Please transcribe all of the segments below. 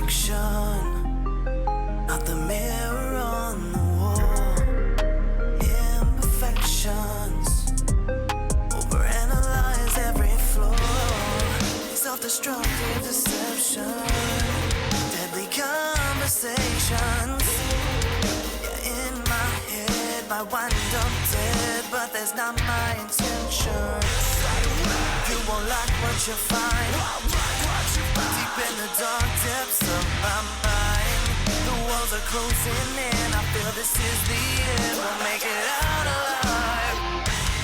reflection, not the mirror on the wall. Imperfections, overanalyze every flaw. Self-destructive deception, deadly conversations. Yeah, in my head, might wind up dead, but that's not my intention. You won't like what you find deep in the dark depths of my mind. The walls are closing in, I feel this is the end. We'll make it out alive.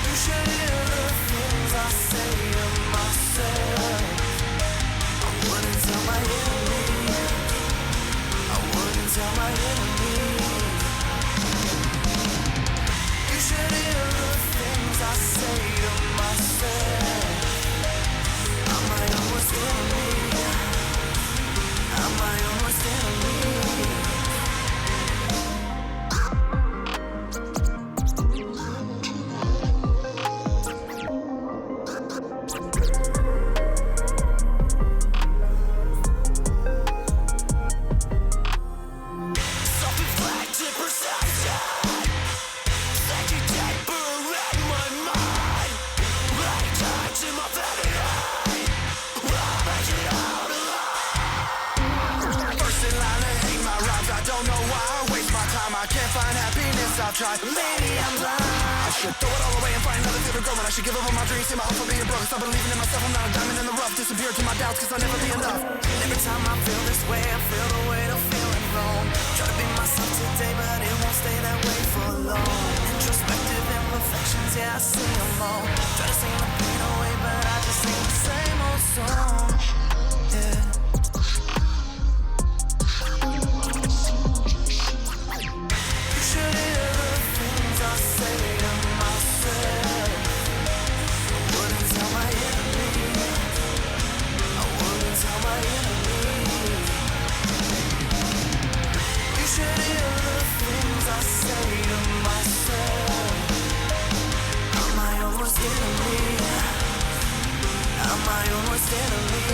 You should hear the things I say to myself. I wouldn't tell my enemy. I wouldn't tell my enemy. You should hear the things I say to myself. I'm my own worst enemy. I'm my own worst enemy. Self-reflective perception, thinking deeper in my mind. Right times in my vanity, I'll make it out alive. First in line to hate my rhymes, I don't know why I waste my time. I can't find happiness, I've tried. Maybe I'm blind. I should throw it all away and find another favorite girl. When I should give up on my dreams, see my hope for being broke. Stop believing in myself, I'm not a diamond in the rough. Disappear to my doubts, cause I'll never be enough. Every time I feel this way, I feel the weight of feeling wrong. Try to be myself today, but it won't stay that way for long. Introspective imperfections, yeah, I see them all. Try to sing the pain away, but I just sing the same old song. Yeah. You should hear the things I say to myself. I wouldn't tell my enemy. I wouldn't tell my enemy. You should hear the things I say to myself. I'm my own worst enemy. I'm my own worst enemy.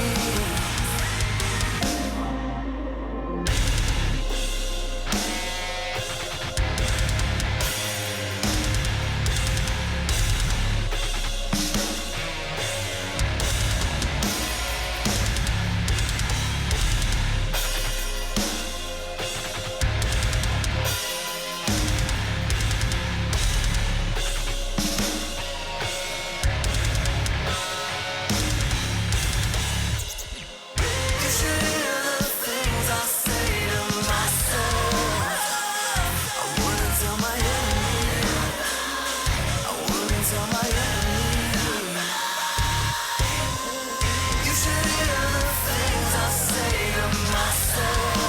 You should hear the things I say to myself. I wouldn't tell my enemy. I wouldn't tell my enemy. You should hear the things I say to myself.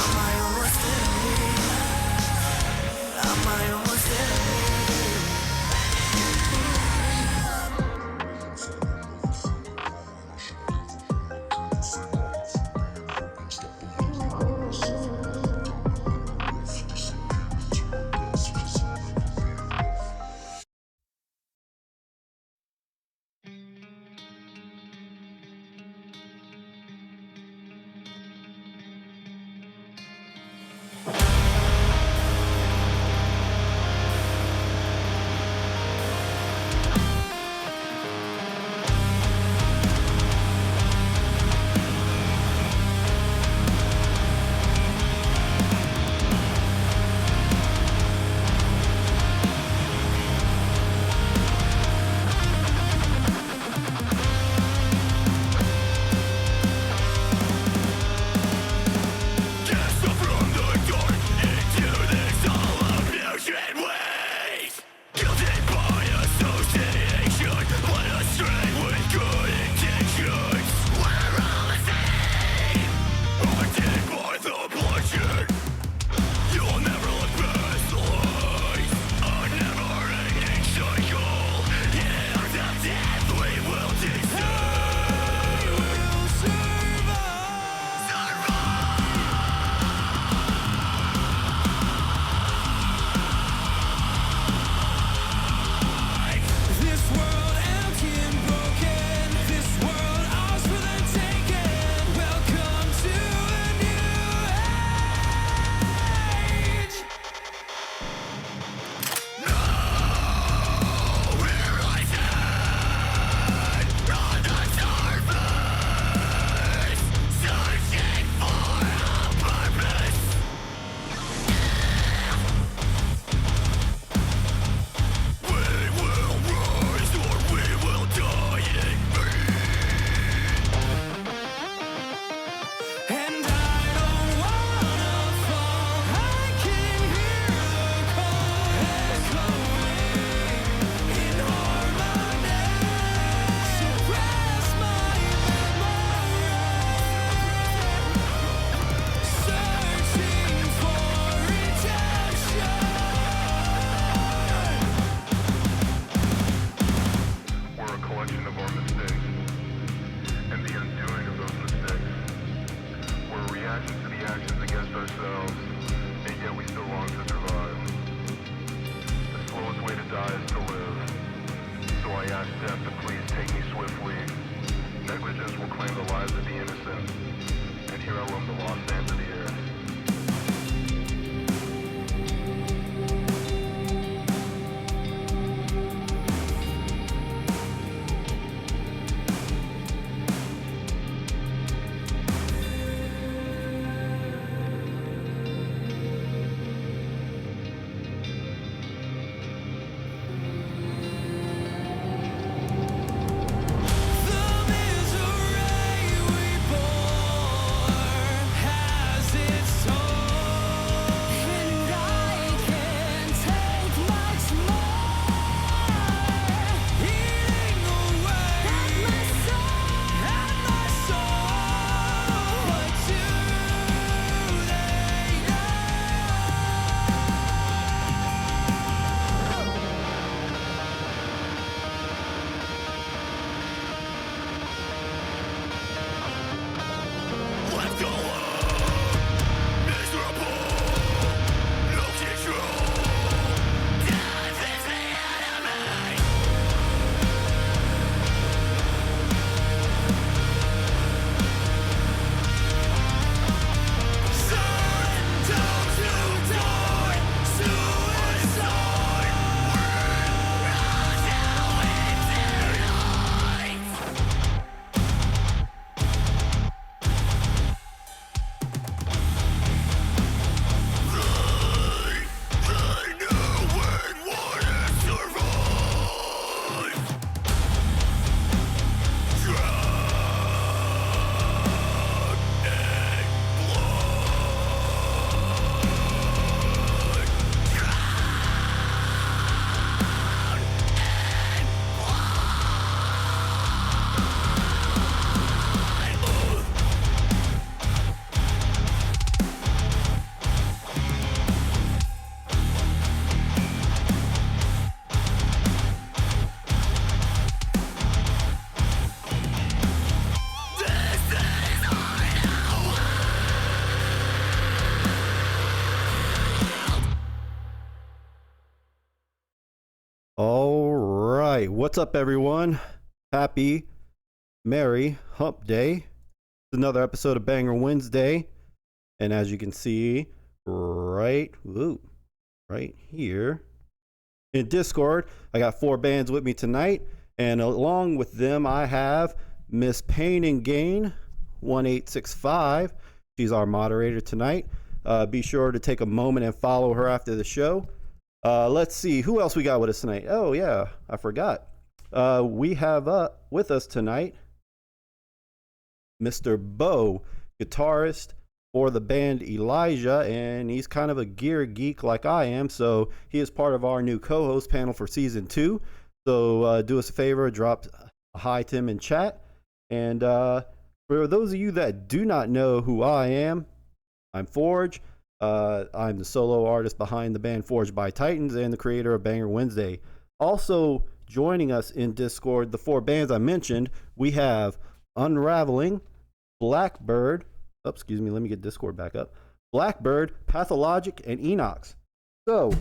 I'm my own worst enemy. I'm my own worst enemy. lives of the innocent, and hero of the lost sands of the earth. The misery we bore has its toll, and I can't take much more. Eating away at my soul. What do they Left alone, miserable, no control. Death is the enemy. Certain those who die, suicide. Rush out into night. They knew we'd wanna survive. Drowned in All right, what's up, everyone? Happy, merry hump day. It's another episode of Banger Wednesday, and as you can see, right here in Discord, I got 4 bands with me tonight, and along with them, I have Miss Pain and Gain 1865. She's our moderator tonight. Be sure to take a moment and follow her after the show. Let's see who else we got with us tonight. Oh yeah, I forgot. We have with us tonight Mr. Bo, guitarist for the band Elijah, and he's kind of a gear geek like I am, so he is part of our new co-host panel for season 2. So do us a favor, drop a hi to him in chat. And for those of you that do not know who I am, I'm Forge. I'm the solo artist behind the band Forged by Titans and the creator of Banger Wednesday. Also joining us in Discord, the 4 bands I mentioned, we have Unraveling, Blackbird, excuse me, let me get Discord back up, Blackbird, Pathologic, and Enox. So,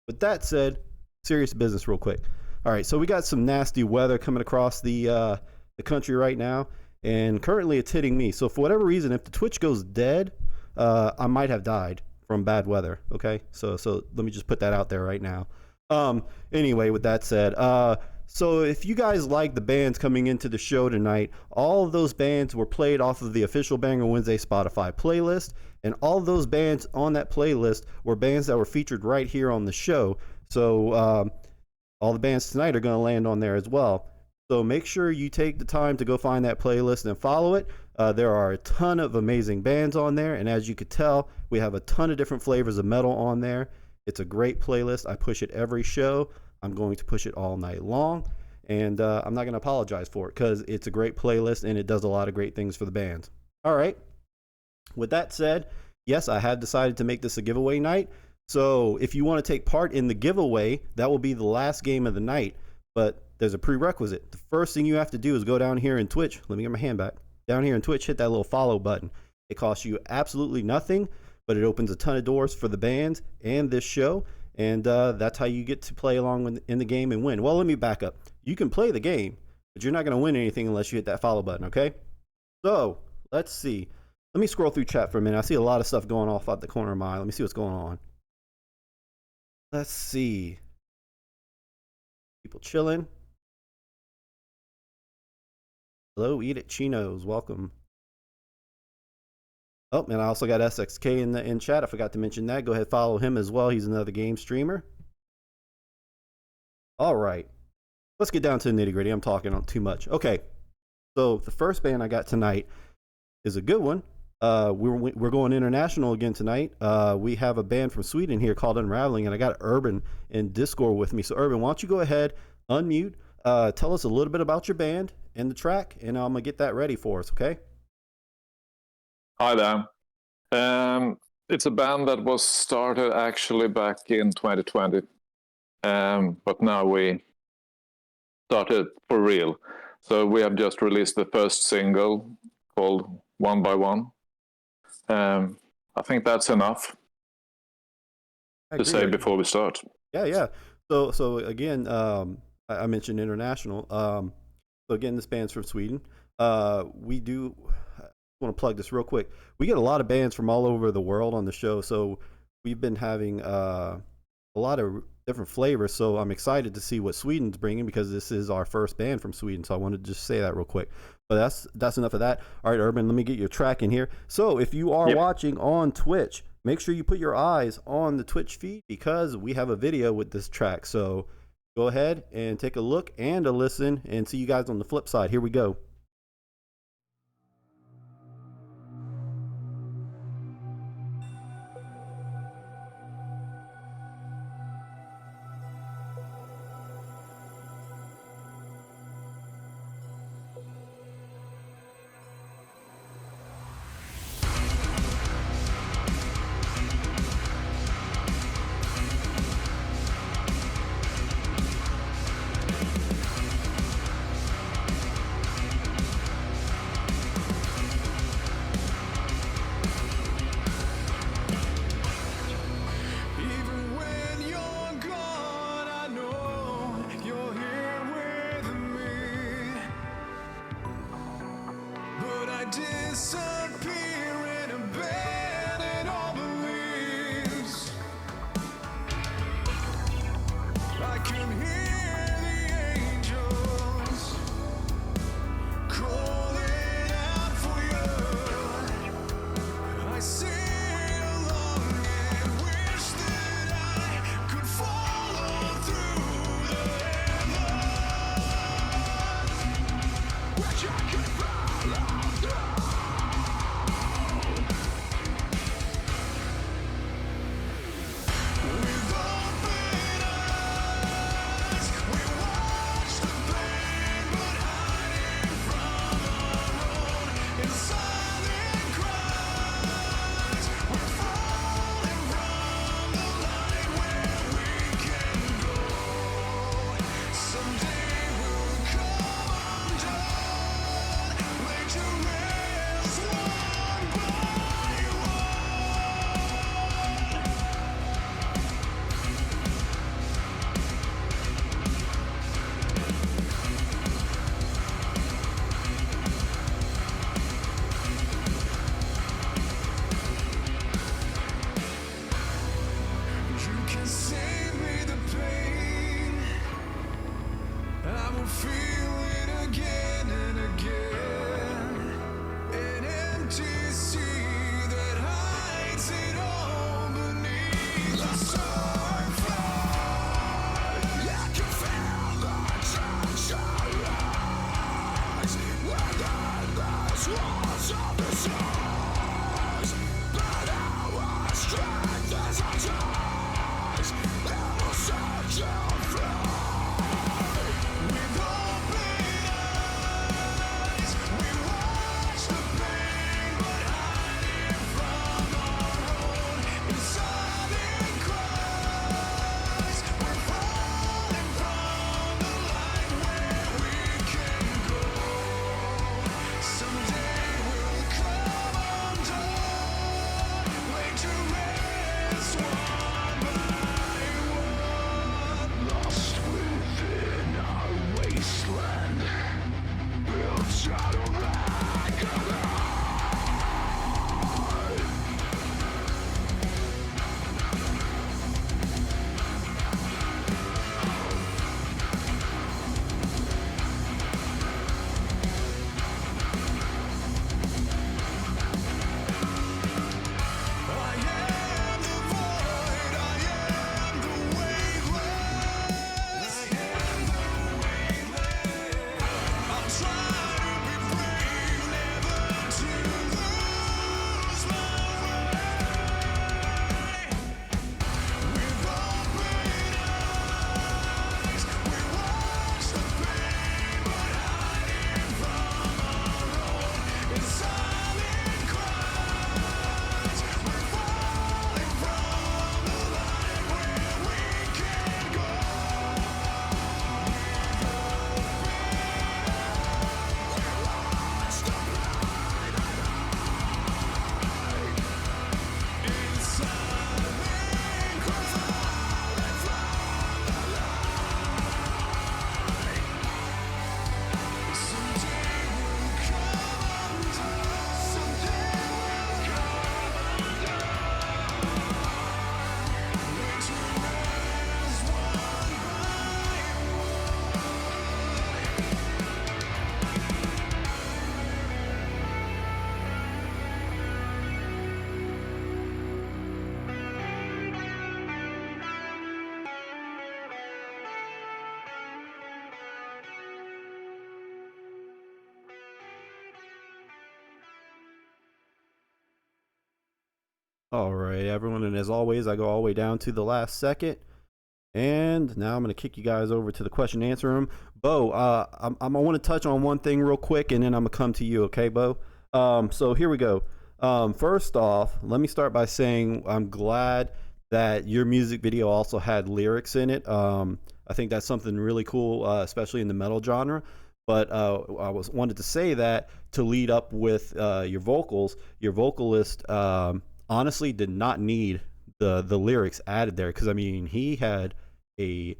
with that said, serious business real quick. All right, so we got some nasty weather coming across the country right now, and currently it's hitting me. So for whatever reason, if the Twitch goes dead, I might have died from bad weather. Okay, so let me just put that out there right now. Anyway, with that said, so if you guys like the bands coming into the show tonight, all of those bands were played off of the official Banger Wednesday Spotify playlist, and all of those bands on that playlist were bands that were featured right here on the show. So all the bands tonight are going to land on there as well. So make sure you take the time to go find that playlist and follow it. There are a ton of amazing bands on there, and as you could tell, we have a ton of different flavors of metal on there. It's a great playlist. I push it every show. I'm going to push it all night long, and I'm not going to apologize for it because it's a great playlist and it does a lot of great things for the bands. All right. With that said, yes, I have decided to make this a giveaway night. So if you want to take part in the giveaway, that will be the last game of the night. But there's a prerequisite. The first thing you have to do is go down here in Twitch. Let me get my hand back. Down here in Twitch, hit that little follow button. It costs you absolutely nothing, but it opens a ton of doors for the bands and this show. And that's how you get to play along in the game and win. Well, let me back up. You can play the game, but you're not going to win anything unless you hit that follow button, okay? So let's see. Let me scroll through chat for a minute. I see a lot of stuff going off out the corner of my eye. Let me see what's going on. Let's see. People chilling. Hello, Eat It Chinos. Welcome. Oh, and I also got SXK in chat. I forgot to mention that. Go ahead, follow him as well. He's another game streamer. All right. Let's get down to the nitty gritty. I'm talking on too much. Okay. So the first band I got tonight is a good one. We're going international again tonight. We have a band from Sweden here called Unraveling, and I got Urban in Discord with me. So Urban, why don't you go ahead, unmute, tell us a little bit about your band and the track, and I'm gonna get that ready for us. Okay. Hi there. It's a band that was started actually back in 2020, but now we started for real. So we have just released the first single called One by One. I think that's enough to say before we start. Yeah. So again, I mentioned international. So again, this band's from Sweden. We do. I want to plug this real quick. We get a lot of bands from all over the world on the show, so we've been having a lot of different flavors. So I'm excited to see what Sweden's bringing because this is our first band from Sweden. So I wanted to just say that real quick. But that's enough of that. All right, Urban, let me get your track in here. So if you are watching on Twitch, make sure you put your eyes on the Twitch feed because we have a video with this track. So go ahead and take a look and a listen and see you guys on the flip side. Here we go. All right, everyone, and as always, I go all the way down to the last second. And now I'm going to kick you guys over to the question and answer room. Bo, I want to touch on one thing real quick, and then I'm going to come to you, okay, Bo? So here we go. First off, let me start by saying I'm glad that your music video also had lyrics in it. I think that's something really cool, especially in the metal genre. But wanted to say that to lead up with your vocals, your vocalist honestly did not need the lyrics added there, because I mean he had a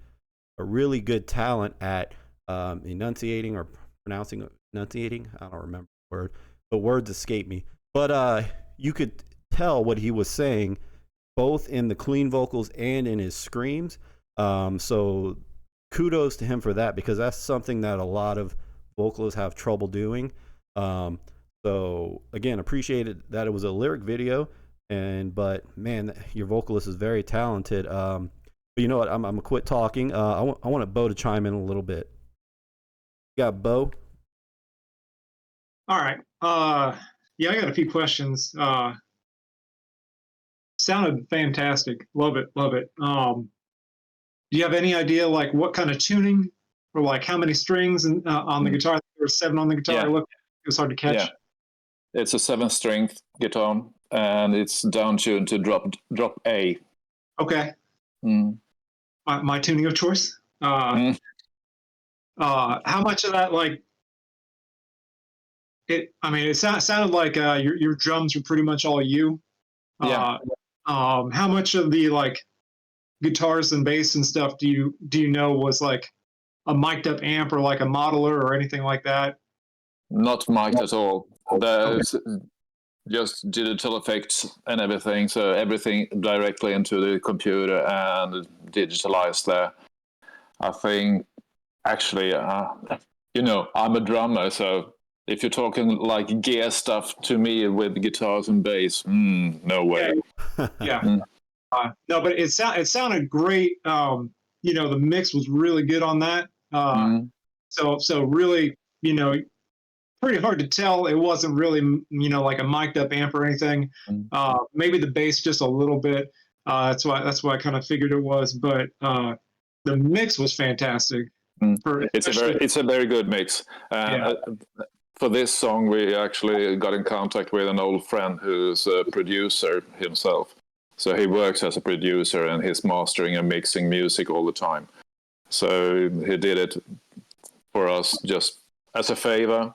really good talent at enunciating or enunciating. I don't remember the word, but words escape me. But you could tell what he was saying both in the clean vocals and in his screams. So kudos to him for that, because that's something that a lot of vocalists have trouble doing. So again, appreciated that it was a lyric video. But man, your vocalist is very talented. But you know what? I'm gonna quit talking. I want Bo to chime in a little bit. You got Bo? All right. Yeah, I got a few questions. Sounded fantastic. Love it. Love it. Do you have any idea like what kind of tuning or like how many strings on the guitar? There were 7 on the guitar. Yeah. It was hard to catch. Yeah. It's a 7-string guitar, and it's down tuned to drop A. Okay. Mm. My tuning of choice. How much of that like it? I mean, it sounded like your drums were pretty much all you. Yeah. How much of the like guitars and bass and stuff do you know was like a mic'd up amp or like a modeler or anything like that? Not mic'd at all. There's just digital effects and everything. So everything directly into the computer and digitalized there. I think actually, I'm a drummer, so if you're talking like gear stuff to me with guitars and bass, no way. Yeah. No, but it sounded great. The mix was really good on that. So really, pretty hard to tell. It wasn't really, like a mic'd up amp or anything. Maybe the bass just a little bit. That's why I kind of figured it was. But the mix was fantastic. It's a very good mix. For this song, we actually got in contact with an old friend who's a producer himself. So he works as a producer and he's mastering and mixing music all the time. So he did it for us just as a favor.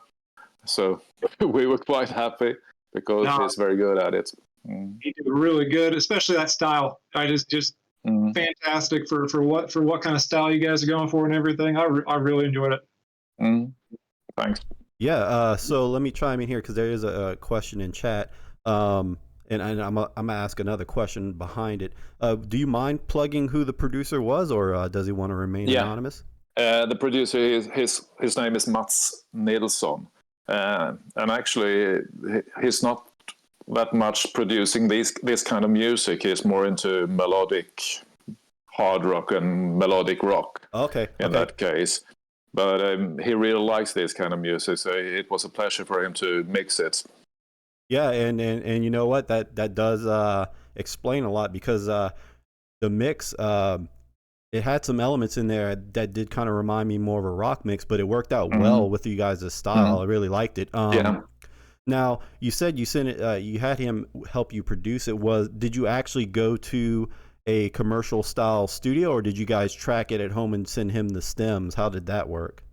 So we were quite happy because he's very good at it. He did really good, especially that style. I just fantastic for what kind of style you guys are going for and everything. I really enjoyed it. Thanks. Yeah. So let me chime in here because there is a question in chat. And I'm gonna ask another question behind it. Do you mind plugging who the producer was, or does he want to remain anonymous? The producer his name is Mats Nilsson, and actually he's not that much producing this kind of music. He's more into melodic hard rock and melodic rock. Okay. In that case, but he really likes this kind of music, so it was a pleasure for him to mix it. Yeah, and you know what? That does explain a lot, because the mix it had some elements in there that did kind of remind me more of a rock mix, but it worked out well with you guys' style. I really liked it. Now you said you sent it. You had him help you produce it. Did you actually go to a commercial style studio, or did you guys track it at home and send him the stems? How did that work?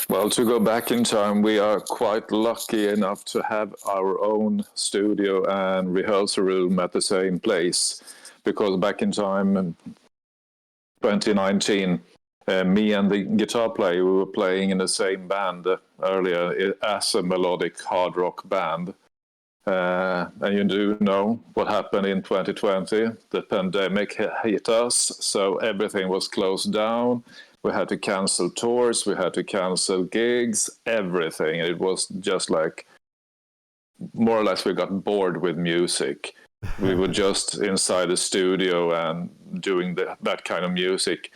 Well, to go back in time, we are quite lucky enough to have our own studio and rehearsal room at the same place, because back in time, 2019, me and the guitar player, we were playing in the same band earlier as a melodic hard rock band. And you do know what happened in 2020. The pandemic hit us, so everything was closed down. We had to cancel tours, we had to cancel gigs, everything. It was just like, more or less, we got bored with music. We were just inside the studio and doing that kind of music.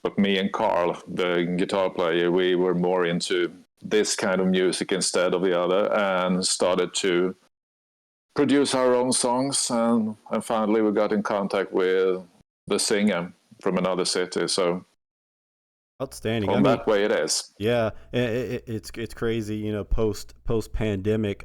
But me and Carl, the guitar player, we were more into this kind of music instead of the other, and started to produce our own songs, and finally we got in contact with the singer from another city. So outstanding. on that way it is. Yeah, it's crazy, you know, post pandemic.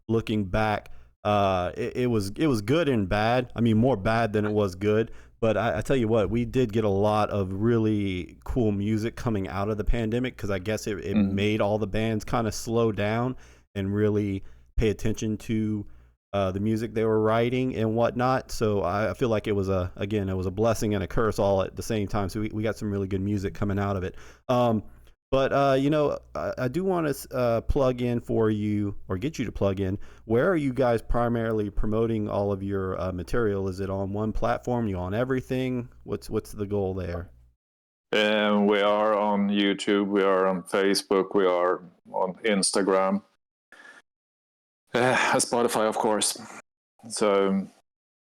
Looking back, it was good and bad. I mean, more bad than it was good. But I tell you what, we did get a lot of really cool music coming out of the pandemic, because I guess it made all the bands kind of slow down and really pay attention to the music they were writing and whatnot. So I feel like it was a blessing and a curse all at the same time. So we got some really good music coming out of it. But you know, I do want to plug in for you, or get you to plug in. Where are you guys primarily promoting all of your material? Is it on one platform? You on everything? What's the goal there? We are on YouTube. We are on Facebook. We are on Instagram. Spotify, of course. So,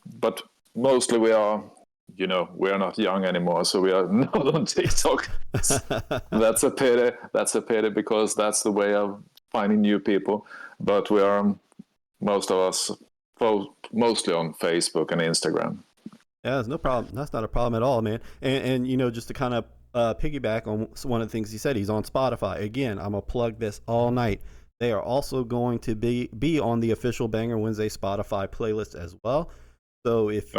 but mostly we are, you know, we are not young anymore, so we are not on TikTok. That's a pity. That's a pity, because that's the way of finding new people. But we are, most of us, mostly on Facebook and Instagram. Yeah, there's no problem. That's not a problem at all, man. And you know, just to kind of piggyback on one of the things he said, he's on Spotify. Again, I'm gonna plug this all night. They are also going to be on the official Banger Wednesday Spotify playlist as well. So if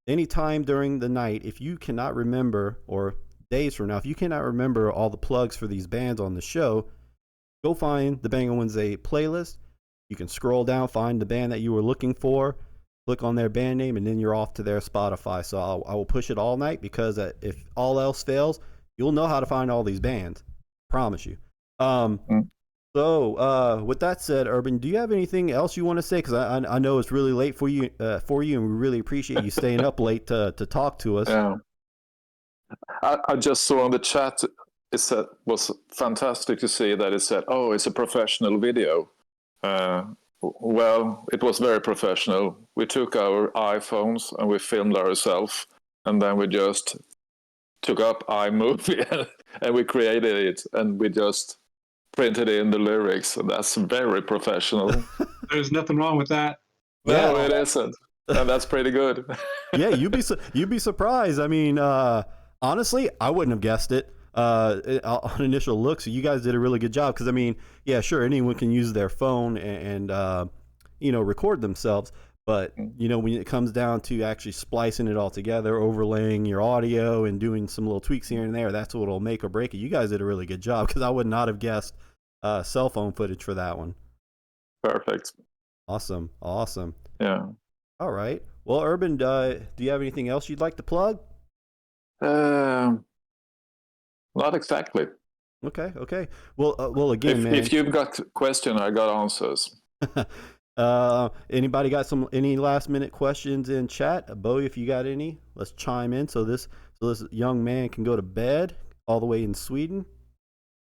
any time during the night, if you cannot remember, or days from now, if you cannot remember all the plugs for these bands on the show, go find the Banger Wednesday playlist. You can scroll down, find the band that you were looking for, click on their band name, and then you're off to their Spotify. So I will push it all night, because if all else fails, you'll know how to find all these bands. Promise you. So with that said, Urban, do you have anything else you want to say? Because I know it's really late for you, and we really appreciate you staying up late to talk to us. Yeah. I just saw on the chat, it said, was fantastic to see that it said, oh, it's a professional video. Well, it was very professional. We took our iPhones and we filmed ourselves, and then we just took up iMovie and we created it, and we just printed in the lyrics. And that's very professional. There's nothing wrong with that. No, it isn't. And that's pretty good. Yeah, you'd be surprised. I mean, honestly, I wouldn't have guessed it on initial look. So you guys did a really good job. Because I mean, yeah, sure, anyone can use their phone and you know, record themselves. But you know, when it comes down to actually splicing it all together, overlaying your audio and doing some little tweaks here and there, that's what'll make or break it. You guys did a really good job, because I would not have guessed cell phone footage for that one. Perfect. Awesome. Yeah. All right. Well, Urban, do you have anything else you'd like to plug? Not exactly. Okay. Well, again, man. If you've got question, I got answers. Anybody got any last minute questions in chat? Bo, if you got any, let's chime in so this young man can go to bed all the way in Sweden.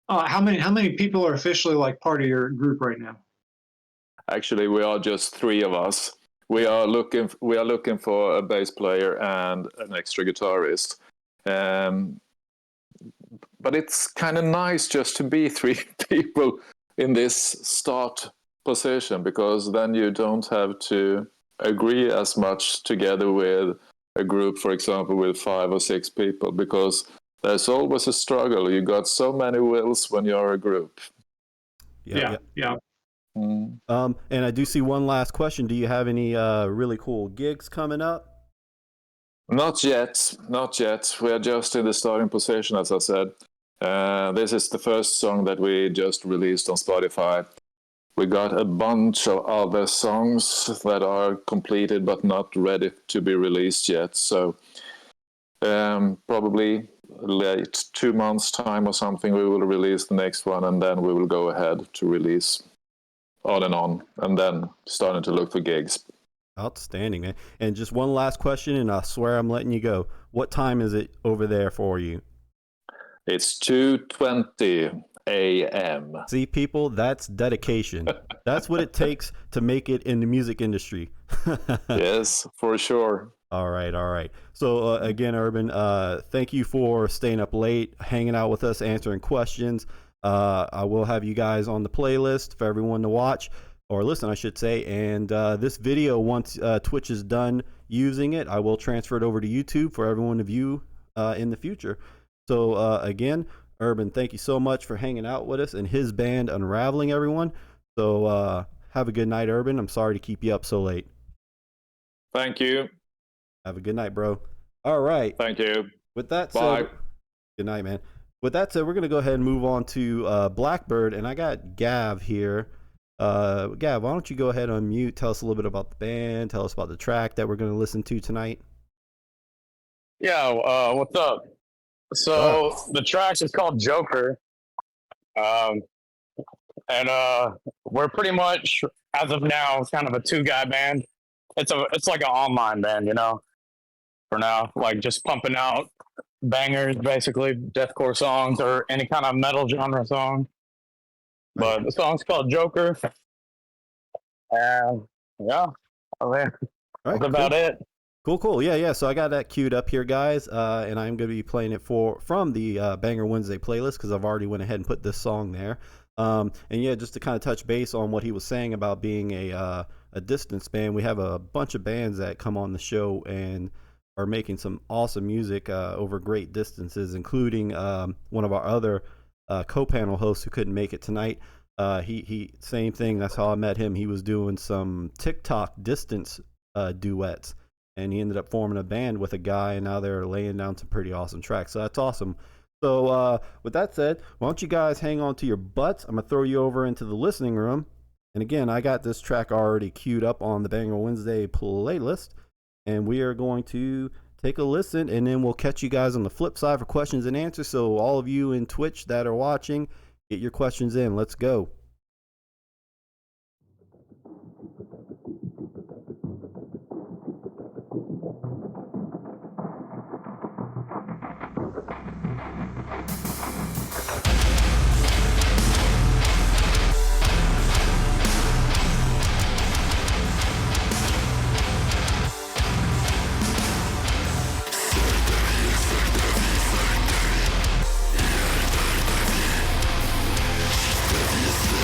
How many people are officially like part of your group right now? Actually, we are just 3 of us. We are looking for a bass player and an extra guitarist. But it's kind of nice just to be 3 people in this start position, because then you don't have to agree as much together with a group, for example, with 5 or 6 people, because there's always a struggle. You got so many wills when you're a group. Yeah. And I do see one last question. Do you have any really cool gigs coming up? Not yet. We are just in the starting position, as I said. This is the first song that we just released on Spotify. We got a bunch of other songs that are completed but not ready to be released yet. So probably late 2 months' time or something, we will release the next one, and then we will go ahead to release on, and then starting to look for gigs. Outstanding, man. And just one last question, and I swear I'm letting you go. What time is it over there for you? It's 2:20 a.m. See, people, that's dedication. That's what it takes to make it in the music industry. Yes, for sure. All right. So again, Urban, thank you for staying up late, hanging out with us, answering questions. I will have you guys on the playlist for everyone to watch. or listen, I should say. And this video, once Twitch is done using it, I will transfer it over to YouTube for everyone to view in the future. So again, Urban, thank you so much for hanging out with us and his band Unraveling, everyone. So have a good night, Urban. I'm sorry to keep you up so late. Thank you. Have a good night, bro. All right. Thank you. With that Bye. said, good night, man. With that said, we're going to go ahead and move on to Blackbird, and I got Gav here. Gav, why don't you go ahead and unmute, tell us a little bit about the band, tell us about the track that we're going to listen to tonight. Yeah, what's up? So the track is called Joker. And we're pretty much, as of now, kind of a two-guy band. It's like an online band, you know, for now, like just pumping out bangers, basically deathcore songs or any kind of metal genre song. But the song's called Joker. And yeah, that's about it. Cool. Yeah. So I got that queued up here, guys, and I'm going to be playing it from the Banger Wednesday playlist because I've already went ahead and put this song there. And yeah, just to kind of touch base on what he was saying about being a distance band, we have a bunch of bands that come on the show and are making some awesome music over great distances, including one of our other co-panel hosts who couldn't make it tonight. He same thing. That's how I met him. He was doing some TikTok distance duets. And he ended up forming a band with a guy, and now they're laying down some pretty awesome tracks. So that's awesome. So with that said, why don't you guys hang on to your butts? I'm going to throw you over into the listening room. And again, I got this track already queued up on the Banger Wednesday playlist. And we are going to take a listen, and then we'll catch you guys on the flip side for questions and answers. So all of you in Twitch that are watching, get your questions in. Let's go. This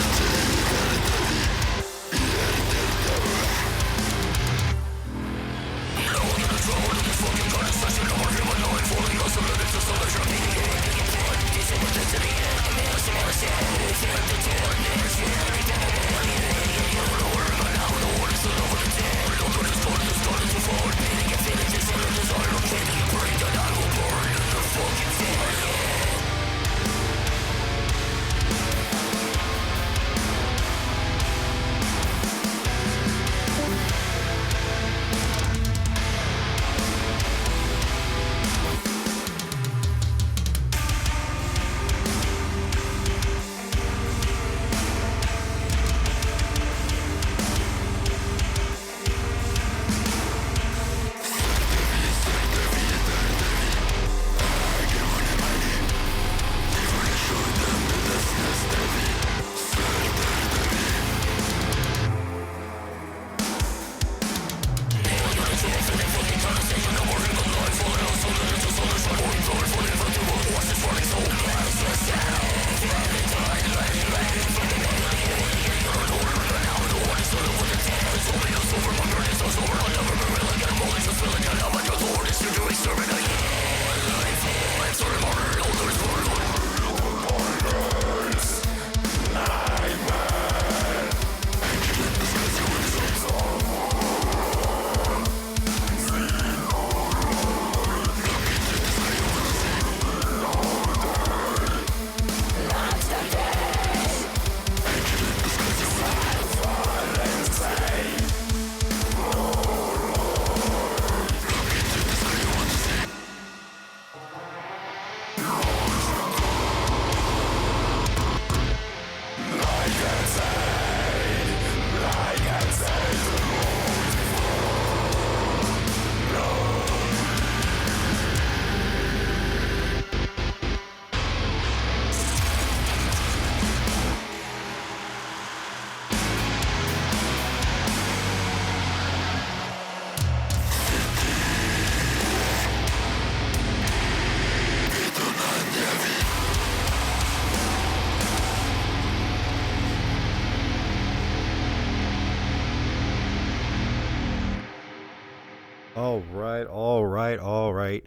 All right, all right, all right.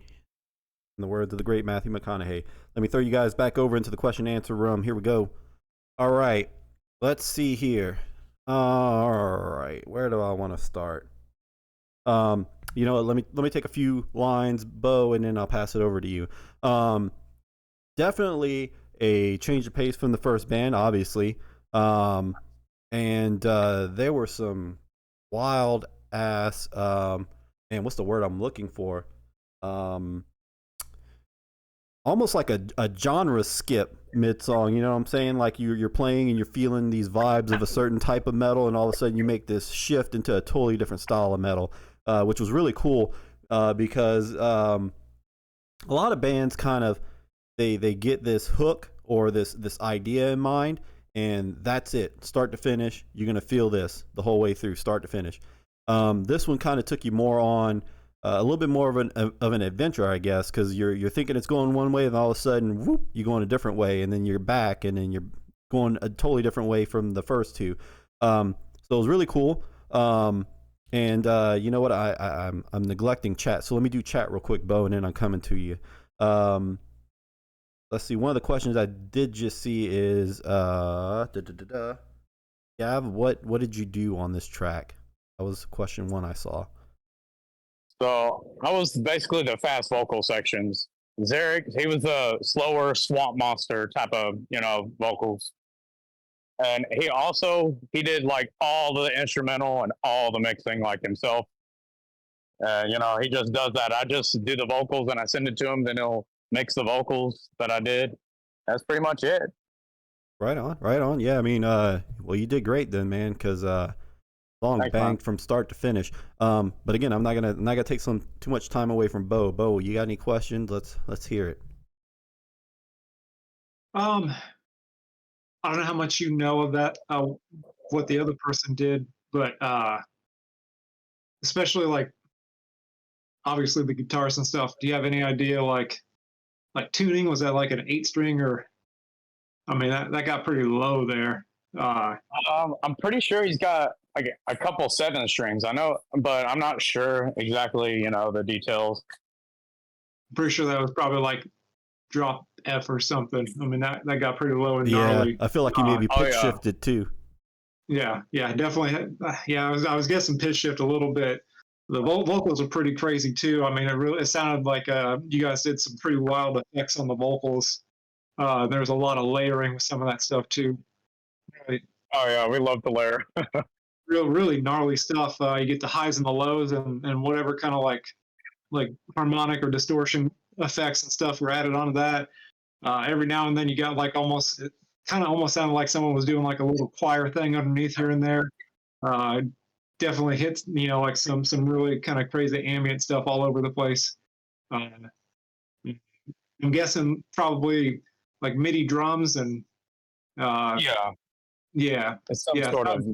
In the words of the great Matthew McConaughey. Let me throw you guys back over into the question and answer room. Here we go. All right, let's see here. All right, where do I want to start? You know, let me take a few lines, Bo, and then I'll pass it over to you. Definitely a change of pace from the first band, obviously. And there were some wild ass and what's the word I'm looking for? Almost like a genre skip mid song, you know what I'm saying? Like you're playing and you're feeling these vibes of a certain type of metal, and all of a sudden you make this shift into a totally different style of metal, which was really cool because a lot of bands kind of they get this hook or this idea in mind, and that's it, start to finish. You're gonna feel this the whole way through, start to finish. This one kind of took you more on a little bit more of an adventure, I guess, because you're thinking it's going one way, and all of a sudden, whoop, you're going a different way, and then you're back, and then you're going a totally different way from the first two. So it was really cool. And you know what? I'm neglecting chat, so let me do chat real quick, Bo, and then I'm coming to you. Let's see. One of the questions I did just see is, Gav, what did you do on this track? That was question one I saw. So I was basically the fast vocal sections. Zarek, he was the slower swamp monster type of, vocals. And he did like all the instrumental and all the mixing like himself. He just does that. I just do the vocals and I send it to him, then he'll mix the vocals that I did. That's pretty much it. Right on, right on. Yeah, I mean, well, you did great then, man, because long bang from start to finish. But again, I'm not gonna take too much time away from Bo. Bo, you got any questions? Let's hear it. I don't know how much you know of that, what the other person did, but especially like obviously the guitars and stuff. Do you have any idea like tuning? Was that like an 8-string or? I mean, that got pretty low there. I'm pretty sure he's got like a couple 7 strings. I know, but I'm not sure exactly, the details. I'm pretty sure that was probably like drop F or something. I mean, that got pretty low and gnarly. Yeah, I feel like he maybe pitch shifted too. Yeah, definitely. Yeah, I was guessing pitch shift a little bit. The vocals are pretty crazy too. I mean, it sounded like you guys did some pretty wild effects on the vocals. There's a lot of layering with some of that stuff too. Really, oh yeah, we love the layer. really gnarly stuff. You get the highs and the lows and whatever kind of like harmonic or distortion effects and stuff were added onto that. Every now and then you got like almost sounded like someone was doing like a little choir thing underneath here and there. Definitely hits, like some really kind of crazy ambient stuff all over the place. I'm guessing probably like MIDI drums and it's some sort of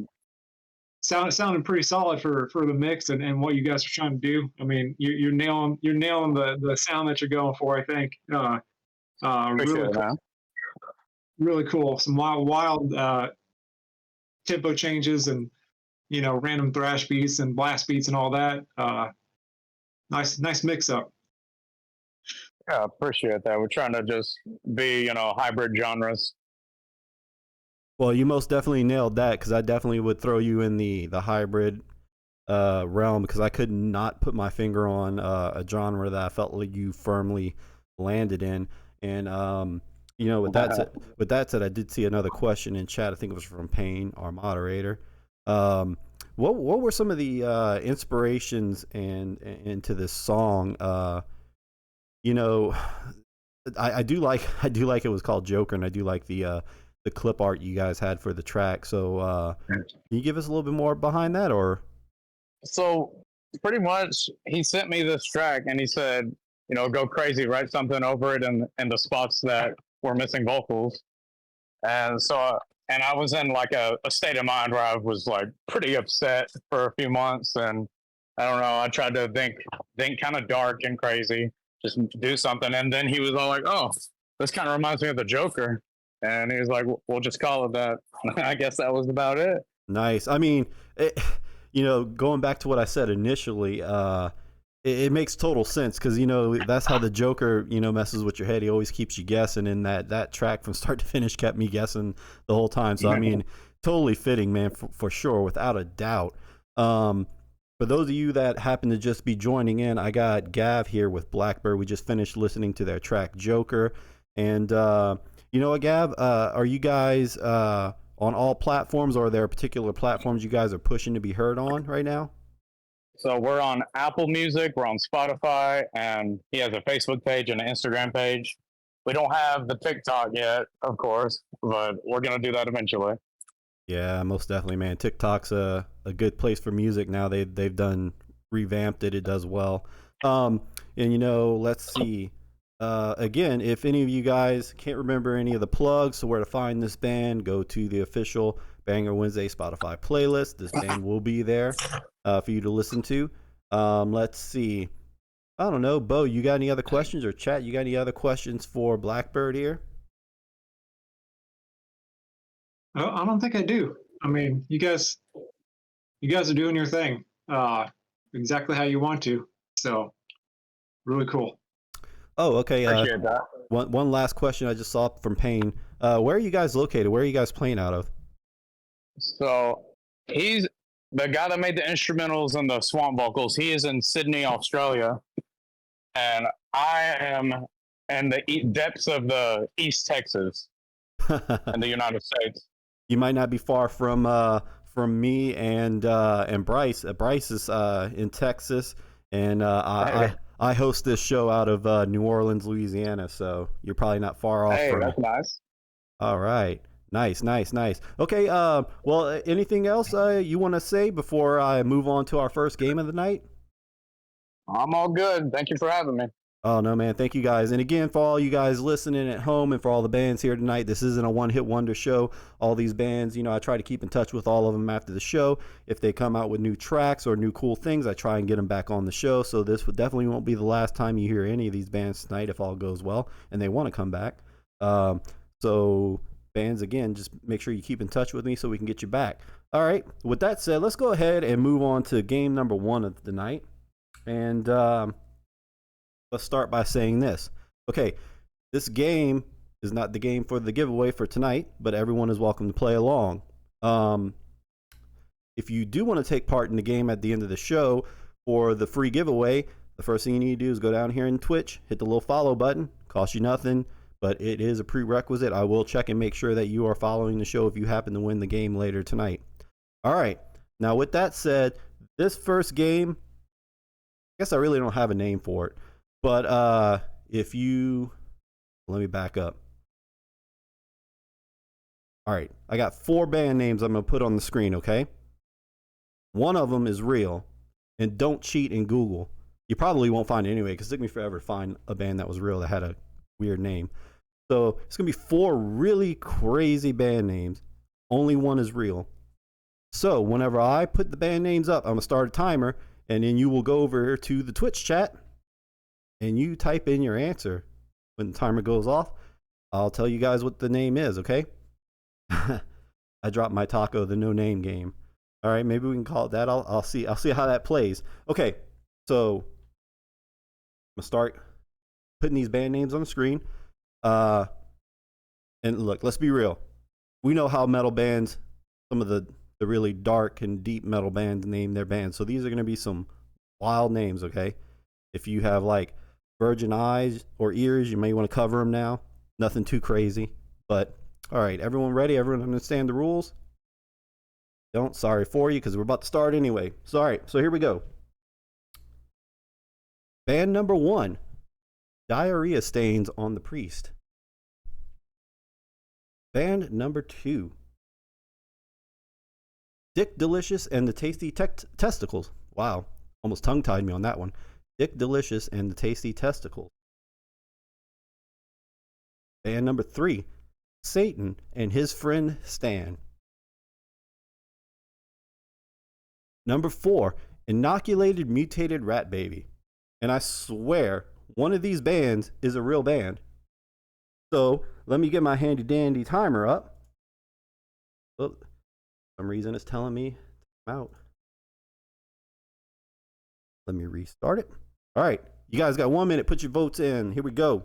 sounding pretty solid for the mix and what you guys are trying to do. I mean, you're nailing the sound that you're going for, I think. Really cool. Really cool. Some wild tempo changes and random thrash beats and blast beats and all that. Nice mix up. Yeah, I appreciate that. We're trying to just be, hybrid genres. Well, you most definitely nailed that, because I definitely would throw you in the hybrid realm, because I could not put my finger on a genre that I felt like you firmly landed in. And with that said, I did see another question in chat. I think it was from Payne, our moderator. What were some of the inspirations into this song? I do like it was called Joker, and I do like the clip art you guys had for the track. So can you give us a little bit more behind that? Or so pretty much he sent me this track and he said, go crazy, write something over it in the spots that were missing vocals. And so and I was in like a state of mind where I was like pretty upset for a few months, and I don't know, I tried to think kind of dark and crazy, just do something. And then he was all like, oh, this kind of reminds me of the Joker. And he was like, we'll just call it that. I guess that was about it. Nice. I mean, going back to what I said initially, it makes total sense because that's how the Joker messes with your head. He always keeps you guessing, and that track from start to finish kept me guessing the whole time. So I mean, totally fitting, man, for sure, without a doubt. For those of you that happen to just be joining in, I got Gav here with Blackbird. We just finished listening to their track Joker, and you know what, Gav? Are you guys on all platforms, or are there particular platforms you guys are pushing to be heard on right now? So we're on Apple Music, we're on Spotify, and he has a Facebook page and an Instagram page. We don't have the TikTok yet, of course, but we're gonna do that eventually. Yeah, most definitely, man. TikTok's a good place for music now. They've done revamped it. It does well. And let's see. Again, if any of you guys can't remember any of the plugs, so where to find this band, go to the official Banger Wednesday Spotify playlist. This band will be there for you to listen to. Let's see. I don't know, Bo, you got any other questions, or chat? You got any other questions for Blackbird here? I don't think I do. I mean, you guys are doing your thing exactly how you want to. So, really cool. Oh, okay. Appreciate that. One last question I just saw from Payne. Where are you guys located? Where are you guys playing out of? So he's the guy that made the instrumentals and the swamp vocals. He is in Sydney, Australia, and I am in the depths of the East Texas in the United States. You might not be far from me and Bryce. Bryce is in Texas, and I host this show out of New Orleans, Louisiana. So you're probably not far off. Hey, from that's nice. All right, nice. Okay. Well, anything else you want to say before I move on to our first game of the night? I'm all good. Thank you for having me. Oh, no, man. Thank you, guys. And again, for all you guys listening at home and for all the bands here tonight, this isn't a one-hit wonder show. All these bands, I try to keep in touch with all of them after the show. If they come out with new tracks or new cool things, I try and get them back on the show. So this definitely won't be the last time you hear any of these bands tonight if all goes well and they want to come back. So bands, again, just make sure you keep in touch with me so we can get you back. All right. With that said, let's go ahead and move on to game number 1 of the night. And let's start by saying this. Okay, this game is not the game for the giveaway for tonight, but everyone is welcome to play along. If you do want to take part in the game at the end of the show for the free giveaway, the first thing you need to do is go down here in Twitch, hit the little follow button. Costs you nothing, but it is a prerequisite. I will check and make sure that you are following the show if you happen to win the game later tonight. All right, now with that said, this first game, I guess I really don't have a name for it. But let me back up. All right, I got 4 band names I'm going to put on the screen, okay? One of them is real, and don't cheat in Google. You probably won't find it anyway, because it took me forever to find a band that was real that had a weird name. So it's going to be 4 really crazy band names. Only one is real. So whenever I put the band names up, I'm going to start a timer, and then you will go over to the Twitch chat, and you type in your answer. When the timer goes off, I'll tell you guys what the name is, okay? I dropped my taco, the no name game. All right, maybe we can call it that. I'll see how that plays. Okay, so I'm gonna start putting these band names on the screen. And look, let's be real. We know how metal bands, some of the really dark and deep metal bands name their bands. So these are gonna be some wild names, okay? If you have like virgin eyes or ears, you may want to cover them now. Nothing too crazy, but all right, everyone ready? Everyone understand the rules? Don't, sorry for you, because we're about to start anyway. So, all right, so here we go. Band number 1, Diarrhea Stains on the Priest. Band number 2, Dick Delicious and the Tasty Testicles. Wow, almost tongue-tied me on that one. Dick Delicious and the Tasty Testicles. Band number 3, Satan and his friend Stan. Number 4, Inoculated Mutated Rat Baby. And I swear, one of these bands is a real band. So let me get my handy dandy timer up. Oh, for some reason it's telling me I'm out. Let me restart it. All right. You guys got 1 minute. Put your votes in. Here we go.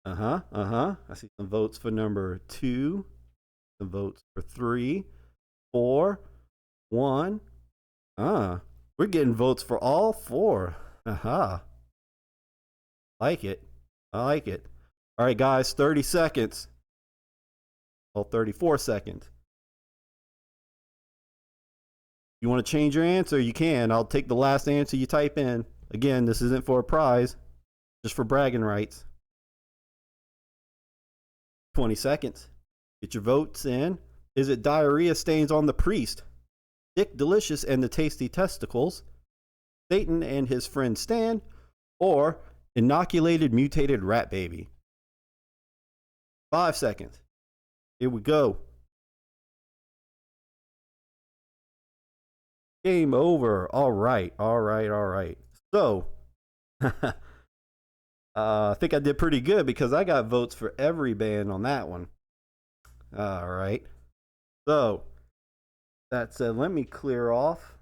I see some votes for number 2, some votes for 3, 4, 1. We're getting votes for all 4. Like it. I like it. All right, guys, 30 seconds. Well, 34 seconds. You want to change your answer? You can. I'll take the last answer you type in. Again, this isn't for a prize, just for bragging rights. 20 seconds. Get your votes in. Is it diarrhea stains on the priest, Dick Delicious and the Tasty Testicles, Satan and his friend Stan, or inoculated mutated rat baby? 5 seconds. Here we go. Game over. All right. So, I think I did pretty good because I got votes for every band on that one. All right. So, that said, let me clear off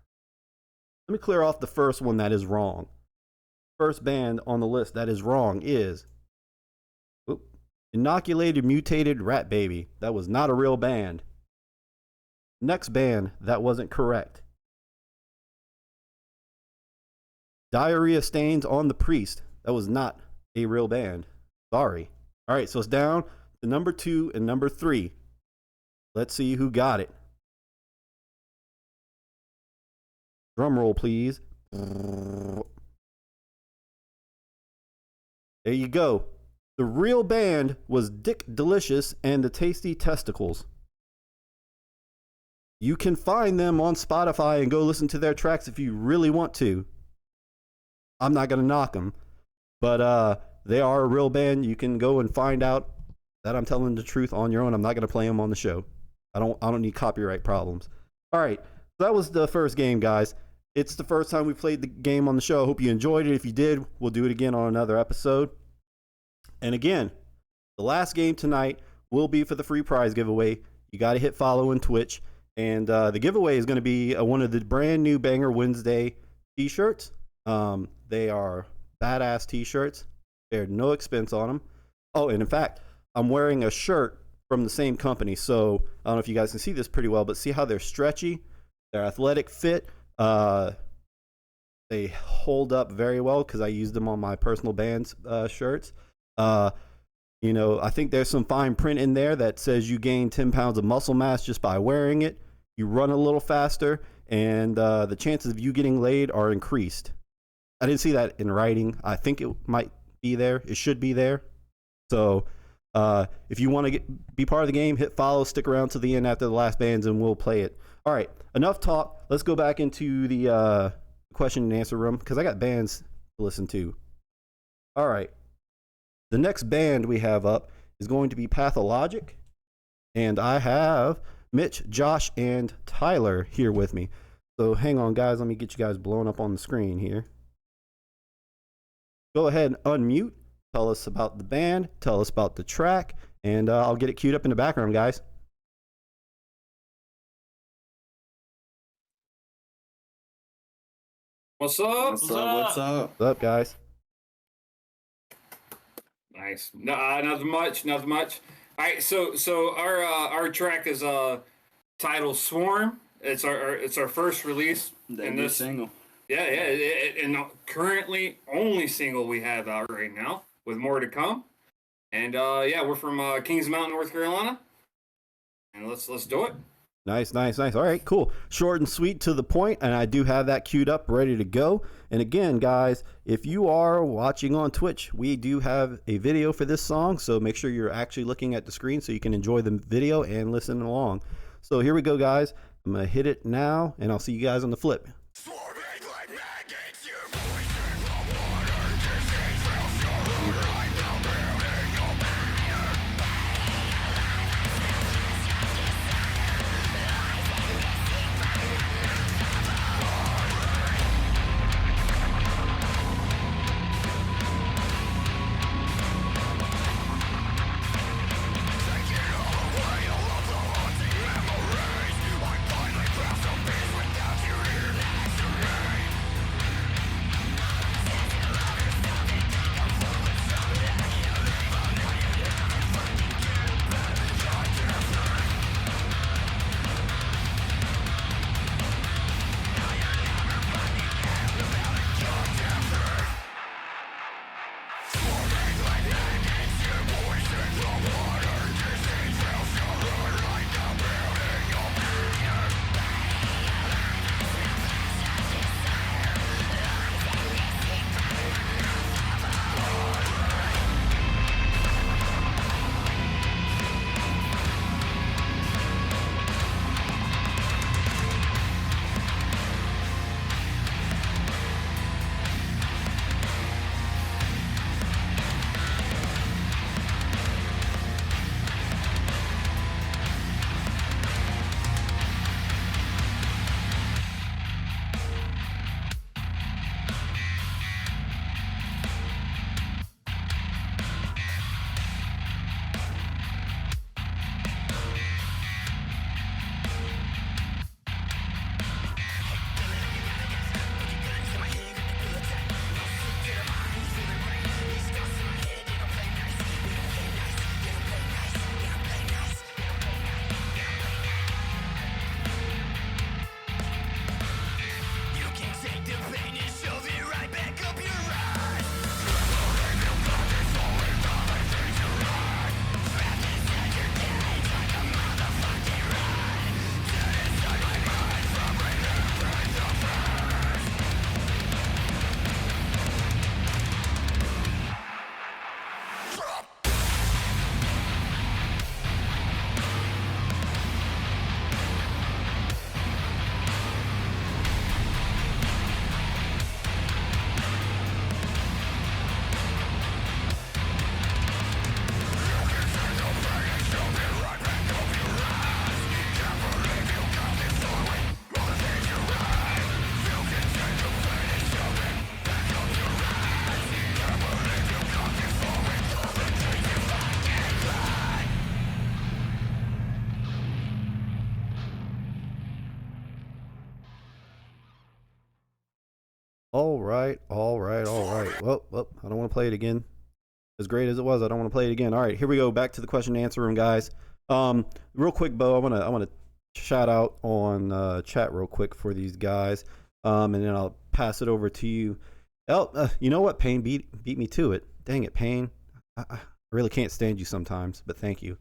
the first one that is wrong. First band on the list that is wrong is Inoculated Mutated Rat Baby. That was not a real band. Next band that wasn't correct. Diarrhea Stains on the Priest. That was not a real band. Sorry. All right, so it's down to number 2 and number 3. Let's see who got it. Drum roll, please. There you go. The real band was Dick Delicious and the Tasty Testicles. You can find them on Spotify and go listen to their tracks if you really want to. I'm not going to knock them, but they are a real band. You can go and find out that I'm telling the truth on your own. I'm not going to play them on the show. I don't need copyright problems. All right, so that was the first game, guys. It's the first time we played the game on the show. I hope you enjoyed it. If you did, we'll do it again on another episode. And again, the last game tonight will be for the free prize giveaway. You got to hit follow on Twitch. And the giveaway is going to be one of the brand new Banger Wednesday t-shirts. They are badass t-shirts. There's no expense on them. Oh, and in fact, I'm wearing a shirt from the same company. So I don't know if you guys can see this pretty well, but see how they're stretchy? They're athletic fit. They hold up very well because I use them on my personal band's shirts. You know, I think there's some fine print in there that says you gain 10 pounds of muscle mass just by wearing it. You run a little faster, and the chances of you getting laid are increased. I didn't see that in writing. I think it might be there. It should be there. So if you want to be part of the game, hit follow, stick around to the end after the last bands, and we'll play it. All right, enough talk. Let's go back into the question and answer room because I got bands to listen to. All right. The next band we have up is going to be Pathologic, and I have Mitch, Josh, and Tyler here with me. So hang on, guys. Let me get you guys blown up on the screen here. Go ahead and unmute. Tell us about the band. Tell us about the track, and I'll get it queued up in the background, guys. What's up? What's up, guys? Nice. No, nothing much. All right, so our track is titled Swarm. It's our first release. That new single. Yeah, and currently only single we have out right now, with more to come. And yeah, we're from Kings Mountain, North Carolina, and let's do it. Nice. All right, cool. Short and sweet, to the point, and I do have that queued up, ready to go. And again, guys, if you are watching on Twitch, we do have a video for this song, so make sure you're actually looking at the screen so you can enjoy the video and listen along. So here we go, guys. I'm going to hit it now, and I'll see you guys on the flip. Away all of the haunting memories. I finally passed All right. Well, I don't want to play it again. As great as it was, I don't want to play it again. All right, here we go. Back to the question and answer room, guys. Real quick, Bo, I want to shout out on chat real quick for these guys, and then I'll pass it over to you. You know what? Payne beat me to it. Dang it, Payne. I really can't stand you sometimes, but thank you.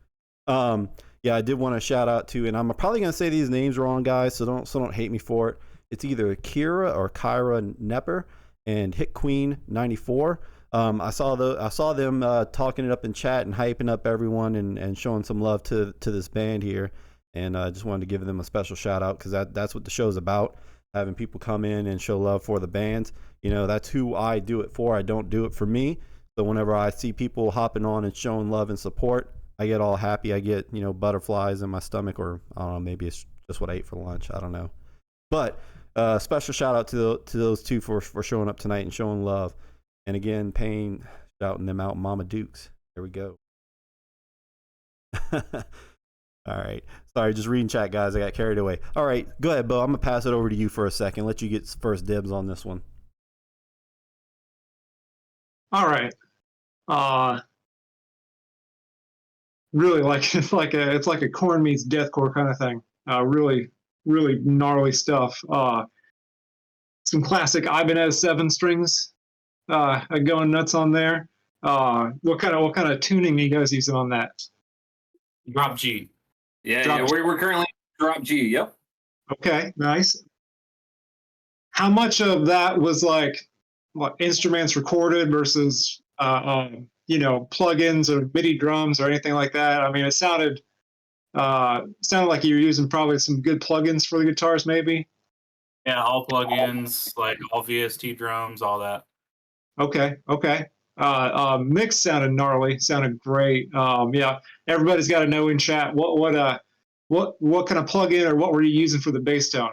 Yeah, I did want to shout out to, and I'm probably gonna say these names wrong, guys, so don't hate me for it. It's either Kira or Kyra Nepper and Hit Queen 94. I saw them talking it up in chat and hyping up everyone and showing some love to this band here, and I just wanted to give them a special shout out because that's what the show's about, having people come in and show love for the bands. You know, that's who I do it for. I don't do it for me. So whenever I see people hopping on and showing love and support, I get all happy. I get, you know, butterflies in my stomach, or I don't know, maybe it's just what I ate for lunch. I don't know. But special shout out to those two for showing up tonight and showing love. And again, Payne shouting them out, Mama Dukes. There we go. All right. Sorry, just reading chat, guys. I got carried away. All right, go ahead, Bo. I'm going to pass it over to you for a second. Let you get first dibs on this one. All right. Really it's like a corn meets deathcore kind of thing. Really gnarly stuff. Some classic Ibanez 7 strings. Going nuts on there. What kind of tuning are you guys using on that? Drop G. Yeah, we're currently drop G. Yep. Okay, nice. How much of that was like what instruments recorded versus plugins or MIDI drums or anything like that? I mean, it sounded like you were using probably some good plugins for the guitars, maybe. Yeah, all plugins, like all VST drums, all that. Okay. Mix sounded gnarly, sounded great. Yeah, everybody's got to know in chat what kind of plugin or what were you using for the bass tone?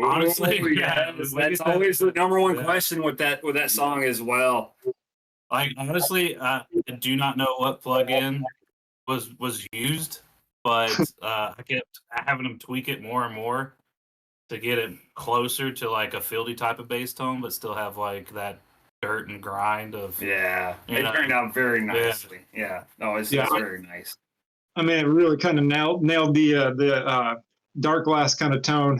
Honestly, that's always the number one question with that song as well. Like honestly, I do not know what plugin was used, but I kept having them tweak it more and more to get it closer to like a fieldy type of bass tone, but still have like that dirt and grind of it turned out very nicely. Yeah. No, it's very nice. I mean, it really kind of nailed the dark glass kind of tone.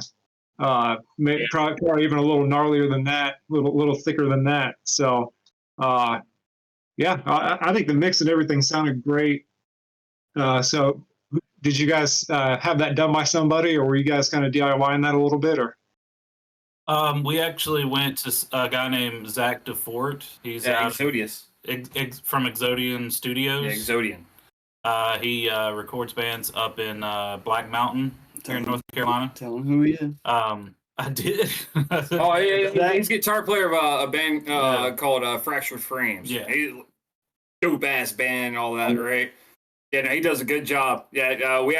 Probably even a little gnarlier than that, little thicker than that. So, I think the mix and everything sounded great. So, did you guys have that done by somebody, or were you guys kind of DIYing that a little bit, or? We actually went to a guy named Zach DeFort. He's Exodius. From Exodian Studios. Yeah, Exodian. He records bands up in Black Mountain here in North Carolina. Tell him who he is. I did. Oh yeah, he's guitar player of a band called Fractured Frames. Yeah, dope ass band and all that, right? Yeah, no, he does a good job. Yeah, we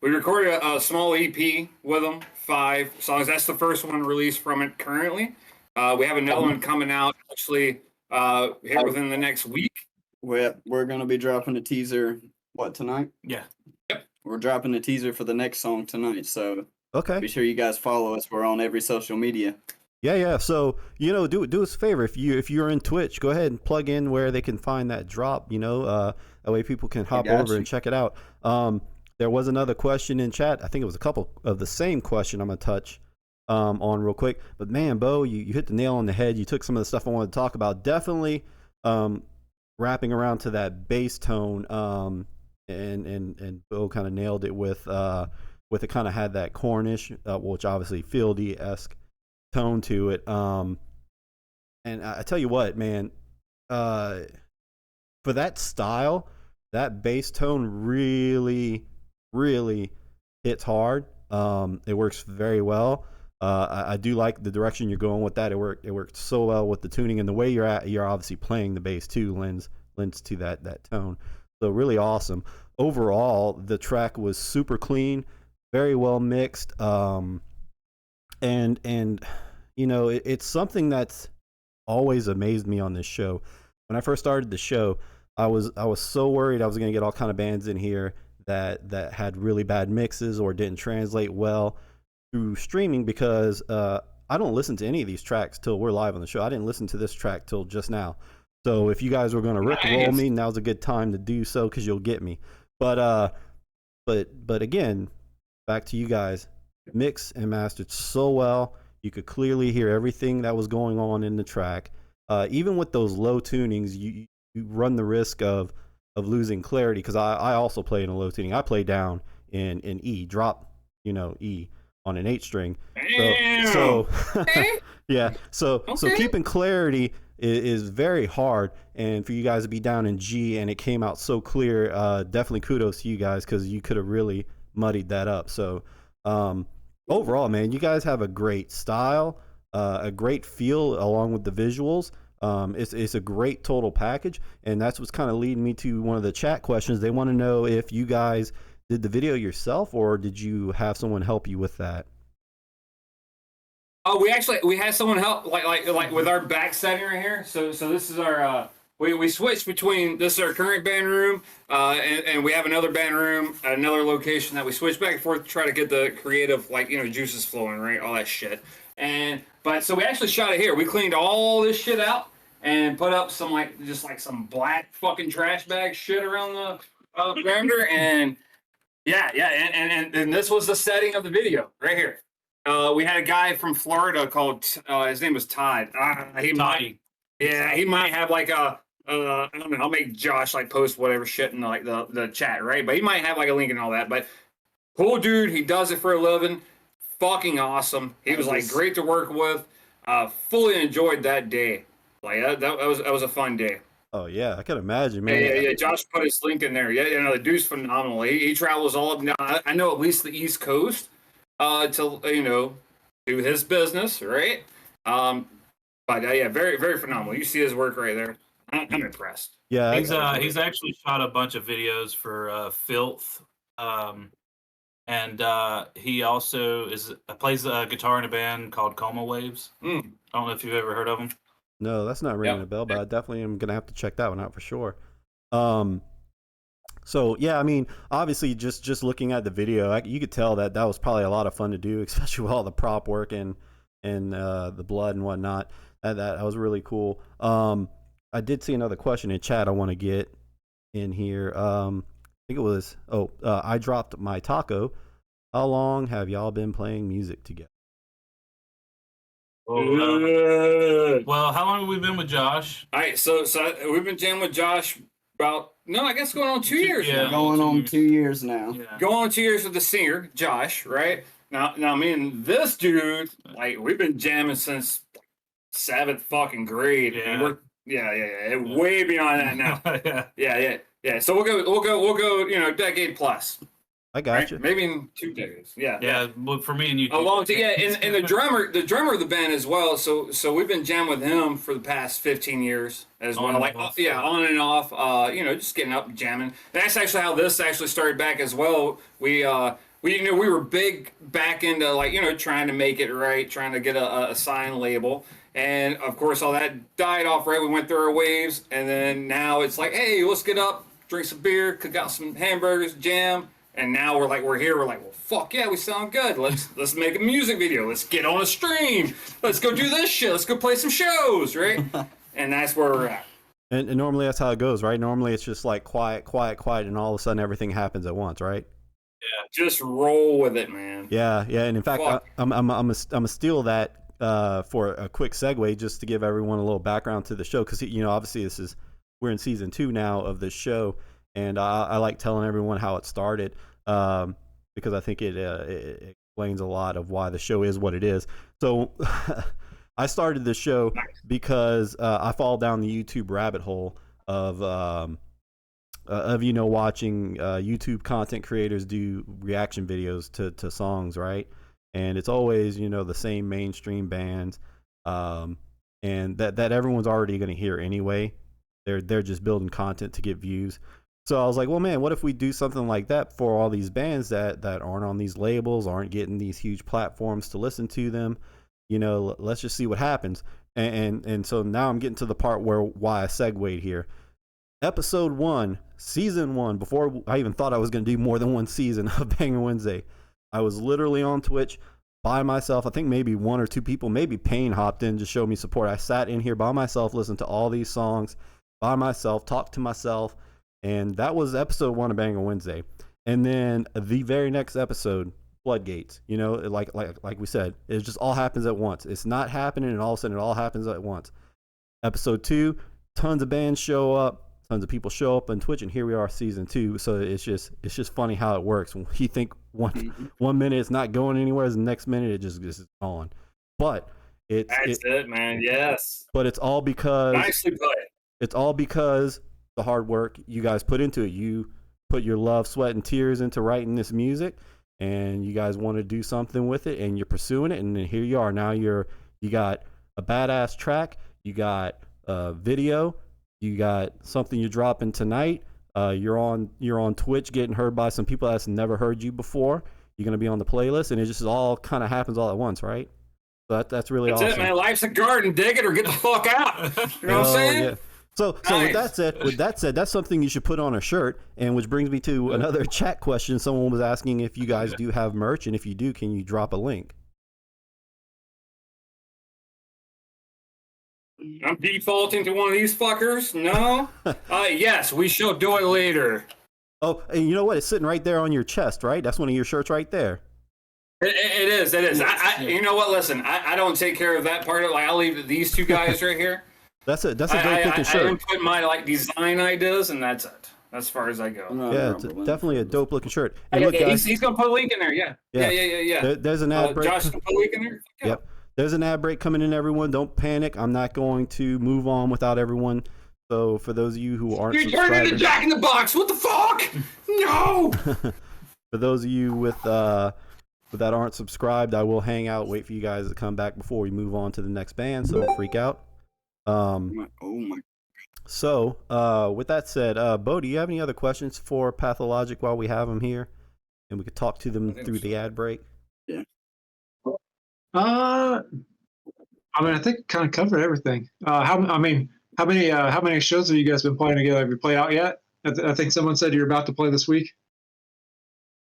recorded a small EP with him, 5 songs. That's the first one released from it currently. We have another one coming out actually here within the next week. We're going to be dropping a teaser, tonight? Yeah. Yep. We're dropping a teaser for the next song tonight, so okay. Be sure you guys follow us. We're on every social media. Yeah. So, do us a favor. If you're in Twitch, go ahead and plug in where they can find that drop, that way people can hop over and check it out. There was another question in chat. I think it was a couple of the same question I'm going to touch on real quick. But man, Bo, you hit the nail on the head. You took some of the stuff I wanted to talk about. Definitely wrapping around to that bass tone. And Bo kind of nailed it with it kind of had that Cornish, which obviously Fieldy-esque tone to it. And I tell you what, man, for that style, that bass tone really hits hard. It works very well. I do like the direction you're going with that. It worked so well with the tuning, and the way you're obviously playing the bass too lends to that tone. So really awesome. Overall, the track was super clean, very well mixed. And it's something that's always amazed me on this show. When I first started the show, I was so worried I was going to get all kind of bands in here that had really bad mixes or didn't translate well through streaming, because I don't listen to any of these tracks till we're live on the show. I didn't listen to this track till just now. So if you guys were going to rickroll me, now's a good time to do so because you'll get me. But again, back to you guys. Mixed and mastered so well. You could clearly hear everything that was going on in the track. Even with those low tunings, you run the risk of losing clarity because I also play in a low tuning. I play down in E, drop, E on an 8-string. So yeah. So keeping clarity is very hard, and for you guys to be down in G and it came out so clear, definitely kudos to you guys because you could have really muddied that up. So overall, man, you guys have a great style, a great feel along with the visuals. It's a great total package, and that's what's kind of leading me to one of the chat questions. They want to know if you guys did the video yourself or did you have someone help you with that? Oh, we had someone help like with our back setting right here. So this is our we switched between this is our current band room and we have another band room at another location that we switch back and forth to try to get the creative juices flowing, right? All that shit. But so we actually shot it here. We cleaned all this shit out and put up some some black fucking trash bag shit around the perimeter and and this was the setting of the video right here. We had a guy from Florida called his name was Todd. He might have like a I don't know. I'll make Josh post whatever shit in the chat, right? But he might have a link and all that. But cool dude, he does it for a living. Fucking awesome. He was great to work with. Fully enjoyed that day. That was a fun day. Oh yeah, I can imagine, man. Yeah. Josh put his link in there. Yeah, the dude's phenomenal. He travels all up now. I know at least the East Coast to do his business, right? But very very phenomenal. You see his work right there. I'm impressed. Yeah, he's actually shot a bunch of videos for Filth, and he also plays guitar in a band called Coma Waves. I don't know if you've ever heard of him. No, that's not ringing a bell, but I definitely am gonna have to check that one out for sure. So yeah, I mean, obviously, just looking at the video, you could tell that was probably a lot of fun to do, especially with all the prop work and the blood and whatnot. That was really cool. I did see another question in chat I want to get in here. I think it was I dropped my taco. How long have y'all been playing music together? Well, how long have we been with Josh? All right, so we've been jamming with Josh about I guess going on 2 years now. Going on 2 years now. Yeah. Going on 2 years with the singer Josh, right? Now me and this dude, we've been jamming since 7th fucking grade. Yeah. And we're way beyond that now. Yeah. So we'll go decade plus. I got you. Maybe in 2 decades. Yeah. Yeah, but for me and you. A long time. Yeah, and the drummer of the band as well. So we've been jamming with him for the past 15 years as well. On and off. Just getting up and jamming. And that's actually how this actually started back as well. We were big back into trying to make it right, trying to get a sign label. And of course all that died off right. We went through our waves, and then now it's hey, let's get up, drink some beer, cook out some hamburgers, jam. And now we're here. We're well, fuck yeah, we sound good. Let's make a music video. Let's get on a stream. Let's go do this shit. Let's go play some shows, right? And that's where we're at. And normally that's how it goes, right? Normally it's just quiet, and all of a sudden everything happens at once, right? Yeah, just roll with it, man. Yeah. And in fact, I'm gonna steal that for a quick segue, just to give everyone a little background to the show, because obviously we're in season 2 now of this show. And I like telling everyone how it started because I think it explains a lot of why the show is what it is. So I started the show because I fall down the YouTube rabbit hole of watching YouTube content creators do reaction videos to songs, right? And it's always the same mainstream bands, and that everyone's already going to hear anyway. They're just building content to get views. So I was like, well, man, what if we do something like that for all these bands that aren't on these labels, aren't getting these huge platforms to listen to them? Let's just see what happens. And so now I'm getting to the part why I segued here. Episode 1, season 1, before I even thought I was going to do more than one season of Banger Wednesday, I was literally on Twitch by myself. I think maybe one or two people, maybe Payne hopped in to show me support. I sat in here by myself, listened to all these songs by myself, talked to myself, and that was episode 1 of Banger Wednesday. And then the very next episode, Floodgates. You know, like we said, it just all happens at once. It's not happening, and all of a sudden it all happens at once. Episode 2, tons of bands show up, tons of people show up on Twitch, and here we are, season 2. So it's just funny how it works. When you think one minute it's not going anywhere, the next minute it just is gone. But That's it, man. Yes. But it's all because Nicely put. It's all because the hard work you guys put into it. You put your love, sweat, and tears into writing this music, and you guys want to do something with it, and you're pursuing it, and then here you are. Now you got a badass track, you got a video, you got something you're dropping tonight. You're on Twitch getting heard by some people that's never heard you before. You're gonna be on the playlist, and it just all kind of happens all at once, right? So that's really That's awesome. it, man. Life's a garden. Dig it or get the fuck out. You know what I'm saying? Yeah. So Nice. with that said, that's something you should put on a shirt. And which brings me to another chat question. Someone was asking if you guys do have merch, and if you do, can you drop a link? I'm defaulting to one of these fuckers. No. Yes, we shall do it later. Oh, and you know what? It's sitting right there on your chest, right? That's one of your shirts right there. It is. It is. You know what? Listen, I don't take care of that part of it. Like, I'll leave it to these two guys right here. That's a dope looking I shirt. input my design ideas, and that's it. As far as I go. Yeah, it's definitely a dope looking shirt. And look, guys, he's gonna put a link in there. Yeah. There's an ad break. Josh can put a link in there. Yeah. Yep. There's an ad break coming in, everyone. Don't panic. I'm not going to move on without everyone. So for those of you who aren't You're turning into subscribers, Jack in the Box. What the fuck? No. for those of you that aren't subscribed, I will hang out, wait for you guys to come back before we move on to the next band. So don't freak out. Oh my. So with that said, Bo, do you have any other questions for Pathologic while we have them here, and we could talk to them through the ad break? Yeah. I mean, I think kind of covered everything. How many shows have you guys been playing together? Have you played out yet? I think someone said you're about to play this week.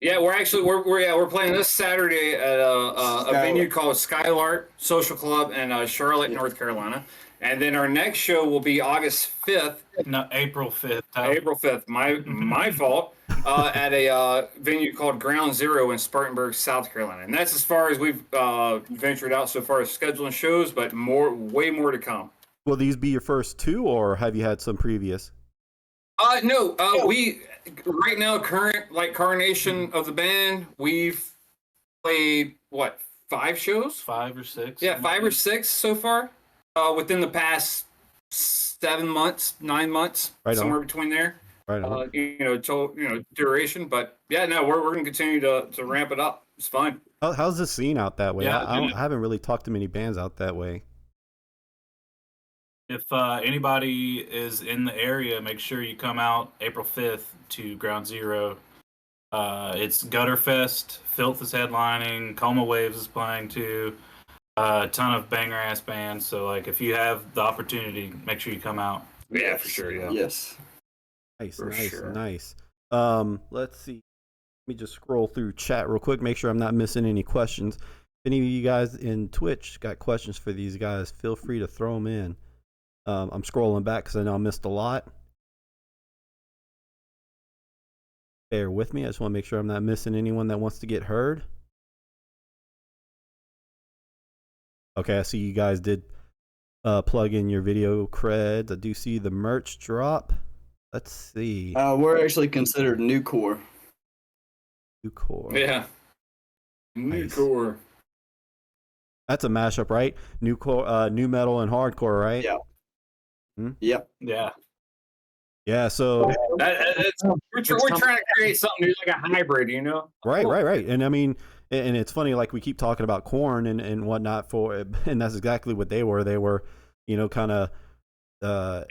Yeah, we're playing this Saturday at a venue called Skylark Social Club in Charlotte, North Carolina. And then our next show will be August 5th. No, April 5th. April 5th. My fault. At a venue called Ground Zero in Spartanburg, South Carolina. And that's as far as we've ventured out so far as scheduling shows, but way more to come. Will these be your first two, or have you had some previous? No. We right now, current carnation of the band, we've played 5 shows? 5 or 6. Yeah, 5 or 6 so far. Within the past 7 months, 9 months, right somewhere on. Between there. Right on. Duration. But yeah, no, we're gonna continue to ramp it up. It's fun. How's the scene out that way? Yeah, I haven't really talked to many bands out that way. If anybody is in the area, make sure you come out April 5th to Ground Zero. It's Gutterfest, Filth is headlining, Coma Waves is playing too. A ton of banger ass bands. So if you have the opportunity, make sure you come out. Yeah, for sure. Yeah. Yes. Nice, For nice, sure. nice. Let's see. Let me just scroll through chat real quick, make sure I'm not missing any questions. If any of you guys in Twitch got questions for these guys, feel free to throw them in. I'm scrolling back because I know I missed a lot. Bear with me. I just want to make sure I'm not missing anyone that wants to get heard. Okay, I see you guys did plug in your video creds. I do see the merch drop. Let's see. We're actually considered new core. New core. Yeah. New Nice. core. That's a mashup, right? New core, new metal and hardcore, right? Yeah. Yep. Yeah. Yeah. So We're trying to create something new, like a hybrid, you know? right. And I mean, and it's funny, we keep talking about Korn and whatnot and that's exactly what they were. They were, kind of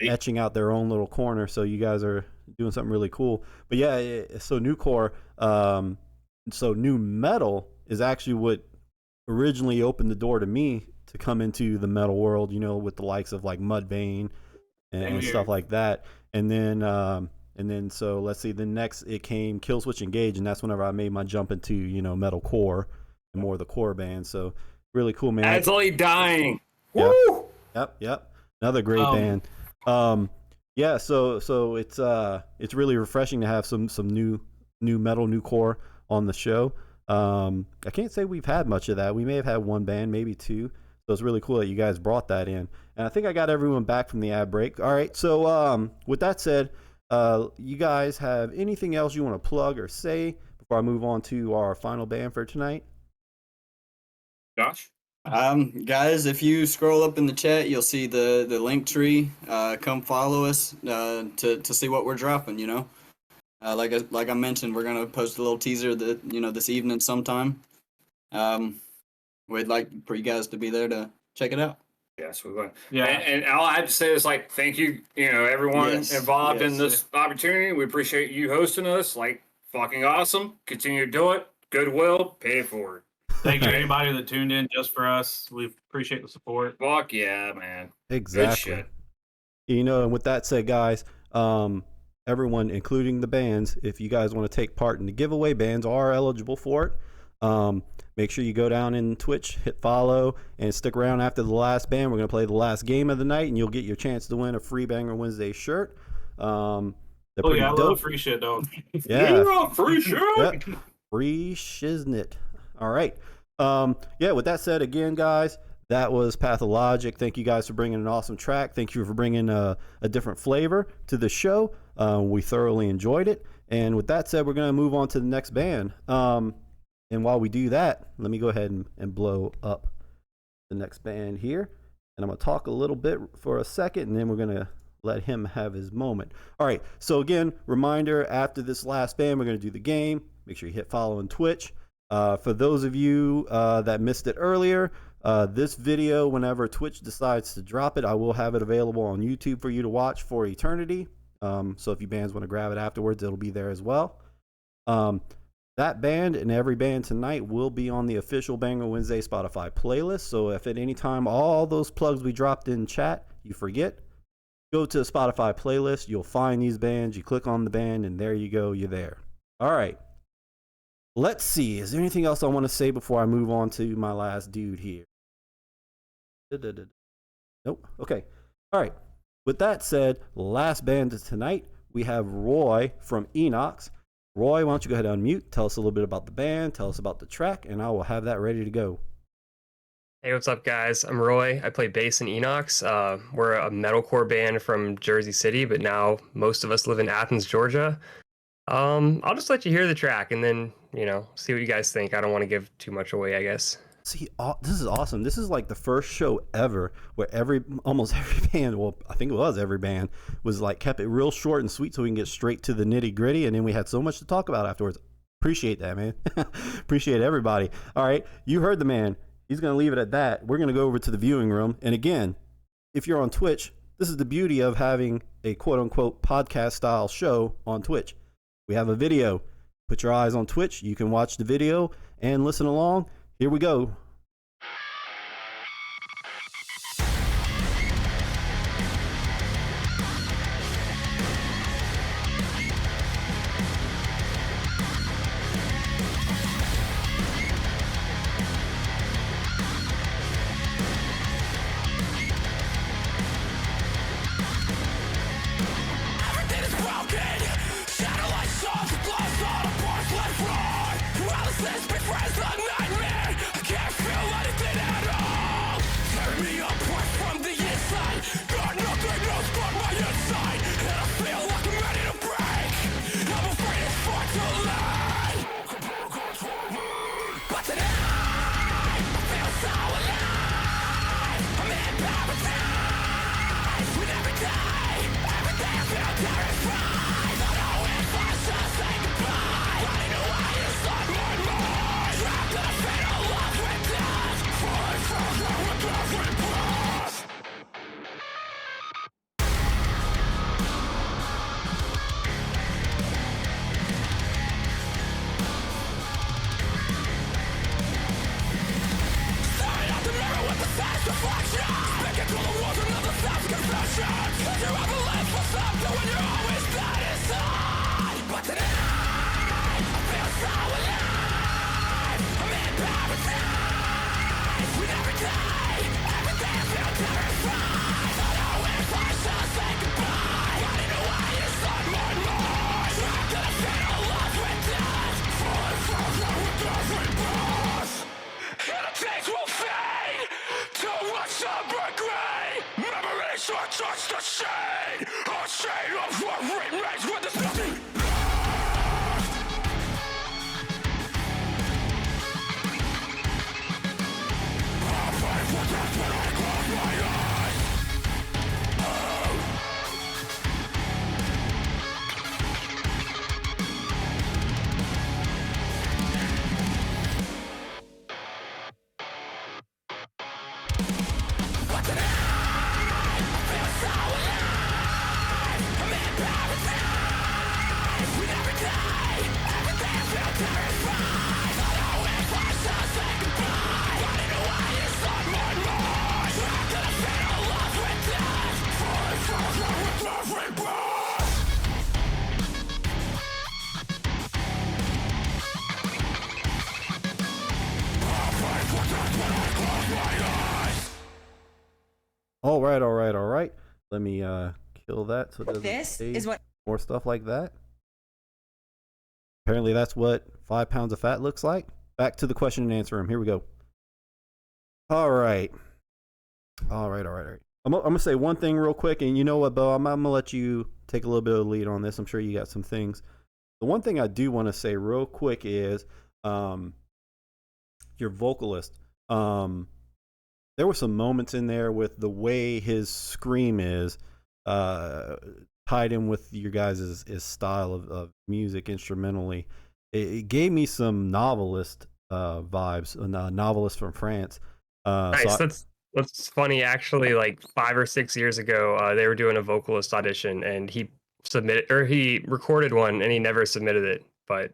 etching out their own little corner. So you guys are doing something really cool. But yeah, so new core, so new metal is actually what originally opened the door to me to come into the metal world, with the likes of Mudvayne and stuff like that. And then so let's see, the next it came Killswitch Engage, and that's whenever I made my jump into metalcore more of the core band. So really cool, man. Actually dying. Yep. Woo! Yep. Another great band. Yeah, so it's really refreshing to have some new metal, new core on the show. I can't say we've had much of that. We may have had one band, maybe two. So it's really cool that you guys brought that in. And I think I got everyone back from the ad break. All right, so with that said, you guys have anything else you want to plug or say before I move on to our final band for tonight? Josh? Guys, if you scroll up in the chat, you'll see the link tree. Come follow us to see what we're dropping. You know, like I mentioned, we're gonna post a little teaser that this evening sometime. We'd like for you guys to be there to check it out. Yes, we will. Yeah. And all I have to say is thank you, everyone involved in this opportunity. We appreciate you hosting us. Fucking awesome. Continue to do it. Goodwill, pay it forward. Thank you to anybody that tuned in just for us. We appreciate the support. Fuck yeah, man. Exactly. Good shit. And with that said, guys, everyone, including the bands, if you guys want to take part in the giveaway, bands are eligible for it. Make sure you go down in Twitch, hit follow, and stick around after the last band. We're going to play the last game of the night, and you'll get your chance to win a free Banger Wednesday shirt. I love free shit, though. Yeah. Free shit. Yep. Free shiznit. All right. With that said, again, guys, that was Pathologic. Thank you guys for bringing an awesome track. Thank you for bringing a different flavor to the show. We thoroughly enjoyed it. And with that said, we're going to move on to the next band. And while we do that, let me go ahead and blow up the next band here. And I'm going to talk a little bit for a second, and then we're going to let him have his moment. All right. So again, reminder, after this last band, we're going to do the game. Make sure you hit follow on Twitch. For those of you that missed it earlier, this video, whenever Twitch decides to drop it, I will have it available on YouTube for you to watch for eternity. So if you bands want to grab it afterwards, it'll be there as well. That band and every band tonight will be on the official Banger Wednesday Spotify playlist. So if at any time all those plugs we dropped in chat, you forget, go to the Spotify playlist. You'll find these bands. You click on the band, and there you go. You're there. All right. Let's see. Is there anything else I want to say before I move on to my last dude here? Nope. Okay. All right. With that said, last band of tonight, we have Roy from Enox. Roy, why don't you go ahead and unmute? Tell us a little bit about the band. Tell us about the track, and I will have that ready to go. Hey, what's up, guys? I'm Roy. I play bass in Enox. We're a metalcore band from Jersey City, but now most of us live in Athens, Georgia. I'll just let you hear the track and then, see what you guys think. I don't want to give too much away, I guess. See, this is awesome. This is like the first show ever where almost every band, well, I think it was every band, was kept it real short and sweet so we can get straight to the nitty gritty. And then we had so much to talk about afterwards. Appreciate that, man. Appreciate everybody. All right. You heard the man. He's going to leave it at that. We're going to go over to the viewing room. And again, if you're on Twitch, this is the beauty of having a quote unquote podcast style show on Twitch. We have a video. Put your eyes on Twitch. You can watch the video and listen along. Here we go. Paralysis befriends the nightmare. I can't All right, all right, all right. Let me kill that so it doesn't This say is what more stuff like that. Apparently that's what 5 pounds of fat looks like. Back to the question and answer room. Here we go. All right. All right, all right, all right. I'm gonna say one thing real quick, and you know what, Bo? I'm gonna let you take a little bit of the lead on this. I'm sure you got some things. The one thing I do want to say real quick is your vocalist. There were some moments in there with the way his scream is tied in with your guys' style of music instrumentally. It gave me some novelist vibes, a novelist from France. Nice. That's funny. Actually, like 5 or 6 years ago, they were doing a vocalist audition, and he recorded one, and he never submitted it, but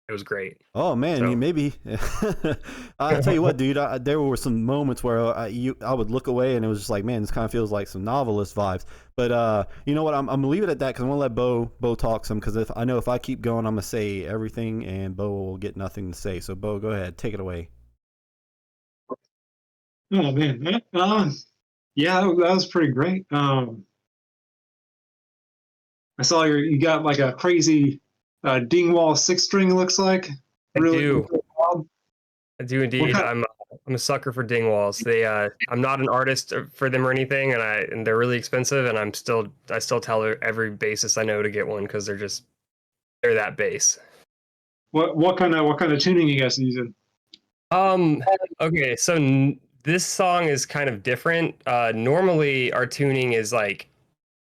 it was great. Oh man, So- you maybe. I tell you what, dude. There were some moments where I would look away, and it was just like, man, this kind of feels like some novelist vibes. But you know what? I'm gonna leave it at that because I'm gonna let Bo talk some. Because if I keep going, I'm gonna say everything, and Bo will get nothing to say. So Bo, go ahead, take it away. Oh man, yeah, that was pretty great. I saw you got like a crazy Dingwall 6-string. Looks like. I do. Wild. I do indeed. kind I'm a sucker for Dingwalls. I'm not an artist for them or anything, and they're really expensive. And I still tell every bassist I know to get one because they're that bass. What kind of tuning you guys using? Okay, so this song is kind of different. Normally our tuning is like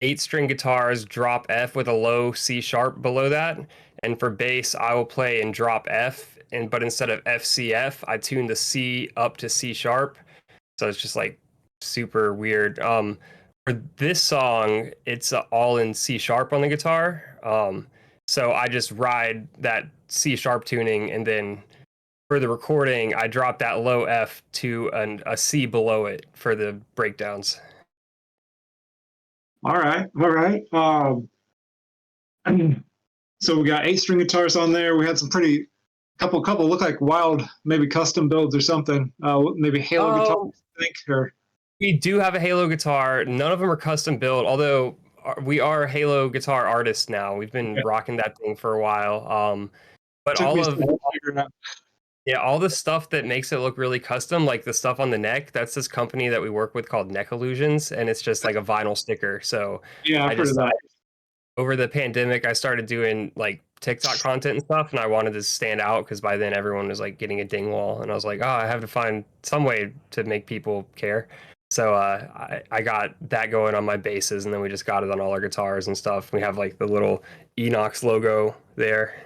8-string guitars, drop F with a low C sharp below that. And for bass, I will play in drop F, but instead of F C F, I tune the C up to C sharp. So it's just like super weird. For this song, it's all in C sharp on the guitar. So I just ride that C sharp tuning, and then for the recording, I drop that low F to a C below it for the breakdowns. All right. So we got 8-string guitars on there. We had some couple look like wild, maybe custom builds or something. Maybe Halo guitars, I think. Or We do have a Halo guitar. None of them are custom built, although we are Halo guitar artists now. We've been rocking that thing for a while. But all the stuff that makes it look really custom, like the stuff on the neck, that's this company that we work with called Neck Illusions, and it's just like a vinyl sticker. So yeah, I've heard of that. over the pandemic, I started doing like TikTok content and stuff, and I wanted to stand out because by then everyone was like getting a Dingwall, and I was like, oh, I have to find some way to make people care. So I got that going on my basses, and then we just got it on all our guitars and stuff. We have like the little Enox logo there.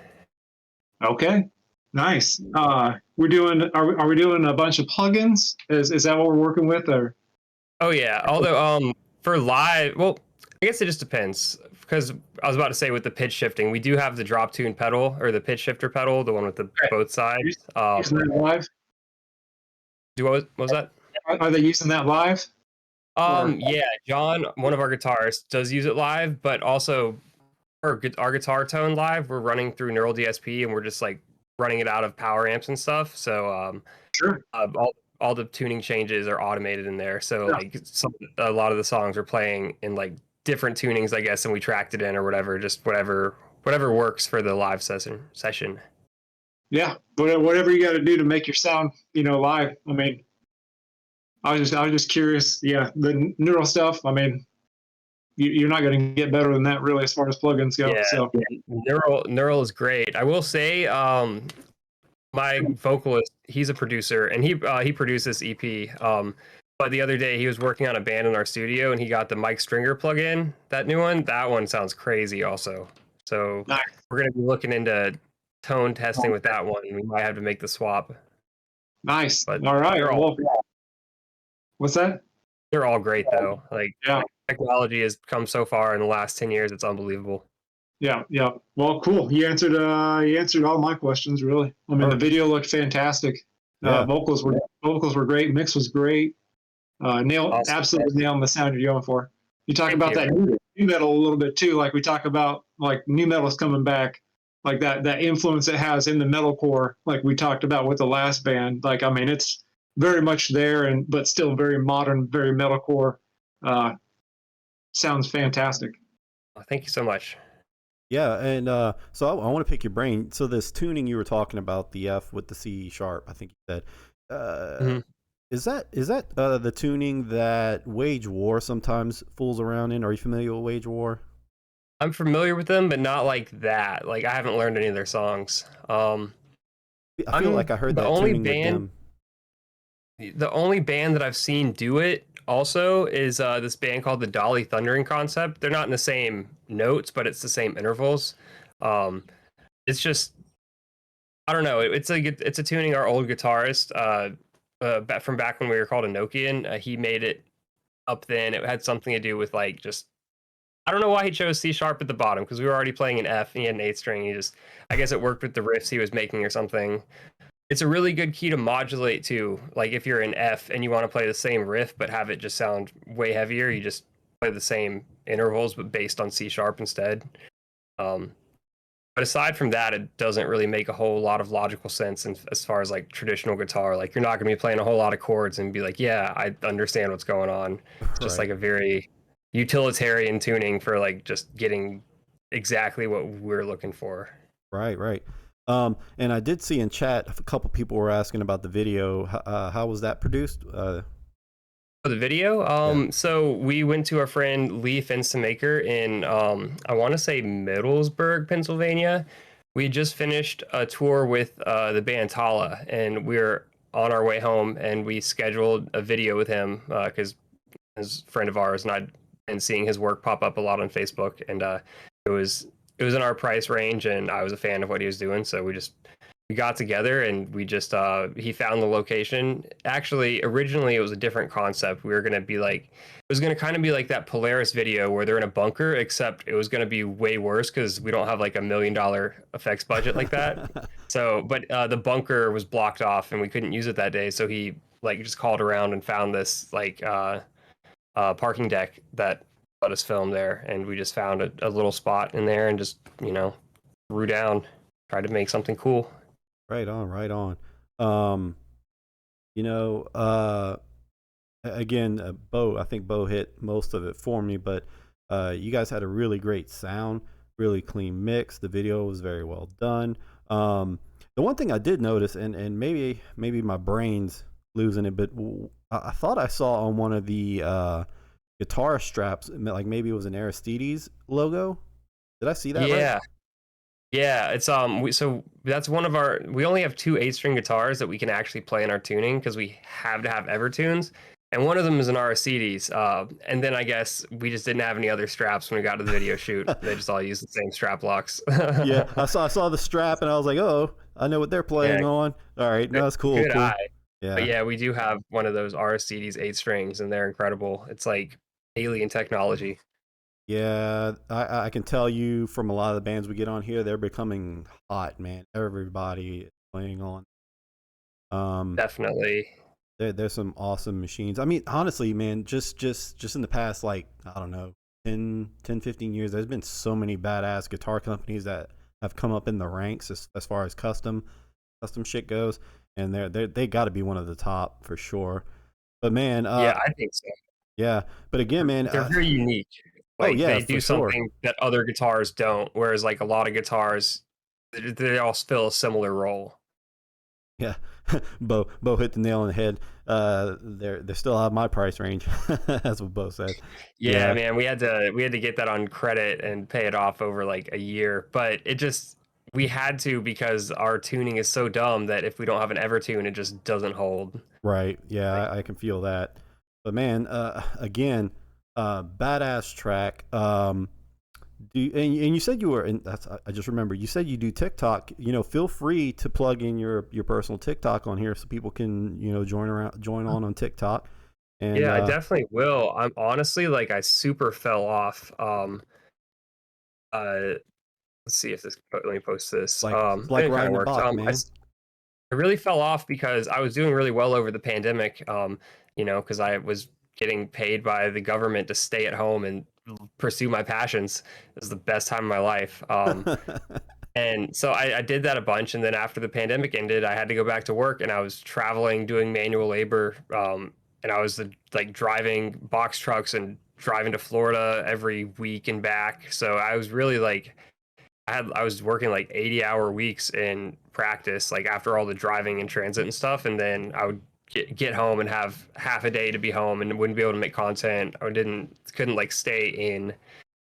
Okay. Nice. Are we doing a bunch of plugins? Is that what we're working with, or? Oh yeah. Although for live, well, I guess it just depends, because I was about to say with the pitch shifting, we do have the drop tune pedal or the pitch shifter pedal, the one with the both sides. Using that live? What was that? Are they using that live? Yeah, John, one of our guitarists, does use it live, but also our guitar tone live, we're running through Neural DSP, and we're just like running it out of power amps and stuff. So Sure. All the tuning changes are automated in there. So like a lot of the songs are playing in like different tunings, I guess, and we tracked it in or whatever, just whatever works for the live session. Yeah, whatever you got to do to make your sound, live. I mean, I was just curious. Yeah, the neural stuff. I mean, you're not going to get better than that, really, as far as plugins go. Yeah, so. Neural is great. I will say, my vocalist, he's a producer, and he produced this EP. But the other day he was working on a band in our studio, and he got the Mike Stringer plugin, that new one. That one sounds crazy, also. So nice. We're gonna be looking into tone testing with that one. We might have to make the swap. Nice. But all right. What's that? They're all great though. Like technology has come so far in the last 10 years. It's unbelievable. Yeah. Well, cool. You answered all my questions, really. I mean, the video looked fantastic. Vocals were great. Mix was great. Absolutely nailing the sound you're going for. You talk about that new metal a little bit too. Like we talk about like new metal's coming back, like that influence it has in the metalcore. Like we talked about with the last band. Like I mean, it's very much there, and but still very modern, very metalcore. Sounds fantastic. Oh, thank you so much. Yeah, and so I want to pick your brain. So this tuning you were talking about, the F with the C sharp, I think you said. Is that the tuning that Wage War sometimes fools around in? Are you familiar with Wage War? I'm familiar with them, but not like that. Like I haven't learned any of their songs. I feel like I heard that tuning with them. The only band that I've seen do it also is this band called the Dolly Thundering Concept. They're not in the same notes, but it's the same intervals. It's just, I don't know. It's a tuning our old guitarist from back when we were called a Nokian. He made it up then. It had something to do with like just, I don't know why he chose C sharp at the bottom, because we were already playing an F and he had an 8th string. I guess it worked with the riffs he was making or something. It's a really good key to modulate too. Like if you're in F and you want to play the same riff but have it just sound way heavier, you just play the same intervals but based on C sharp instead. But aside from that, it doesn't really make a whole lot of logical sense as far as like traditional guitar. Like you're not going to be playing a whole lot of chords and be like, yeah, I understand what's going on. It's just like a very utilitarian tuning for like just getting exactly what we're looking for. Right. And I did see in chat a couple people were asking about the video. How was that produced? For the video, so we went to our friend Lee Finstamaker in I want to say Middlesburg, Pennsylvania. We just finished a tour with the band Tala, and we were on our way home, and we scheduled a video with him because he's a friend of ours, and I'd been seeing his work pop up a lot on Facebook, and it was in our price range, and I was a fan of what he was doing, so we got together and we just he found the location. Actually, originally it was a different concept. We were going to be like, it was going to kind of be like that Polaris video where they're in a bunker, except it was going to be way worse because we don't have like $1 million effects budget like that. So but the bunker was blocked off and we couldn't use it that day, so he like just called around and found this like parking deck that let us film there, and we just found a little spot in there and just threw down, tried to make something cool. Right on. Again, Bo, I think Bo hit most of it for me, but you guys had a really great sound, really clean mix. The video was very well done. The one thing I did notice, and maybe my brain's losing it, but I thought I saw on one of the guitar straps, like maybe it was an Aristides logo. Did I see that right? Yeah, it's so that's one of our, we only have 2 8-string guitars that we can actually play in our tuning because we have to have Evertunes, and one of them is an Aristides. And then I guess we just didn't have any other straps when we got to the video shoot. They just all used the same strap locks. Yeah, I saw the strap and I was like, oh, I know what they're playing on. All right, no, that's cool. Good cool. eye. Yeah. But yeah, we do have one of those Aristides 8 strings, and they're incredible. It's like alien technology. Yeah, I can tell you from a lot of the bands we get on here, they're becoming hot, man. Everybody is playing on. Definitely. There's some awesome machines. I mean, honestly, man, just in the past, like, I don't know, 10, 15 years, there's been so many badass guitar companies that have come up in the ranks as far as custom shit goes, and they got to be one of the top for sure. But man, yeah, I think so. Yeah, but again, man, they're very unique. Like, yeah, they do something that other guitars don't, whereas like a lot of guitars, they all fill a similar role. Yeah, Bo hit the nail on the head. They're still out of my price range. That's what Bo said. Yeah, man, we had to get that on credit and pay it off over like a year, but we had to because our tuning is so dumb that if we don't have an Evertune, it just doesn't hold. Right. Yeah, I can feel that. But man, again, badass track. And you said you were in, I just remember you said you do TikTok. Feel free to plug in your personal TikTok on here so people can join on TikTok. And yeah, I definitely will. I'm honestly like, I super fell off. Let's see if let me post this. Like riding a bike, man. I really fell off because I was doing really well over the pandemic. Because I was getting paid by the government to stay at home and pursue my passions. It was the best time of my life. And so I did that a bunch, and then after the pandemic ended, I had to go back to work, and I was traveling doing manual labor, and I was like driving box trucks and driving to Florida every week and back. So I was really like I was working like 80-hour weeks in practice, like after all the driving and transit and stuff, and then I would get home and have half a day to be home and wouldn't be able to make content. I couldn't like stay in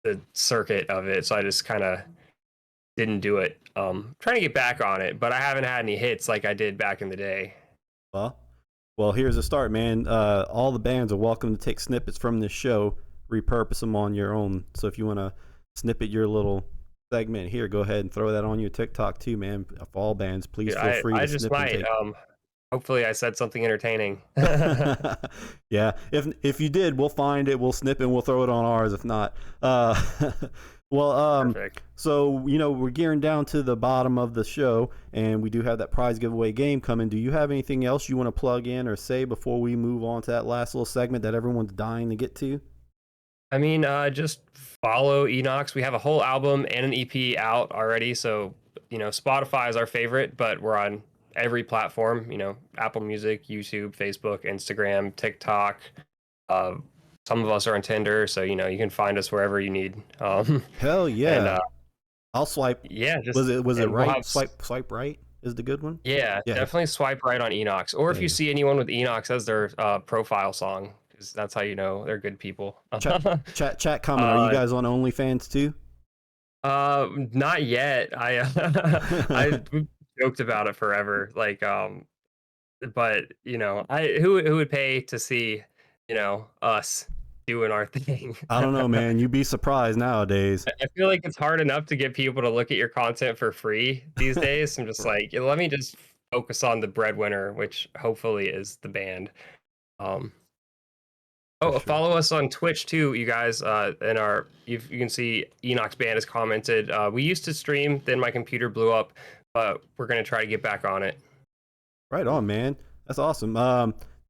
the circuit of it, so I just kind of didn't do it. Trying to get back on it, but I haven't had any hits like I did back in the day. Well, here's a start, man. All the bands are welcome to take snippets from this show, repurpose them on your own. So if you want to snippet your little segment here, go ahead and throw that on your TikTok too, man. Of all bands, please feel free to just snip and might. take. Hopefully I said something entertaining. Yeah, if you did, we'll find it, we'll snip it, and we'll throw it on ours. If not, well, Perfect. so we're gearing down to the bottom of the show, and we do have that prize giveaway game coming. Do you have anything else you want to plug in or say before we move on to that last little segment that everyone's dying to get to? I mean, just follow Enox. We have a whole album and an EP out already, so Spotify is our favorite, but we're on every platform, Apple Music, YouTube, Facebook, Instagram, TikTok. Some of us are on Tinder, so you can find us wherever you need. Hell yeah. And, I'll swipe. Yeah, was it and right? we'll have- Swipe right is the good one. Yeah, definitely swipe right on Enox. Or if you see anyone with Enox as their profile song, because that's how you know they're good people. Chat comment. Are you guys on OnlyFans too? Not yet. I joked about it forever. Like, but who would pay to see, us doing our thing? I don't know, man. You'd be surprised nowadays. I feel like it's hard enough to get people to look at your content for free these days. I'm just like, let me just focus on the breadwinner, which hopefully is the band. Follow us on Twitch too, you guys. You can see Enox Band has commented. We used to stream, then my computer blew up, but we're gonna try to get back on it. Right on, man. That's awesome.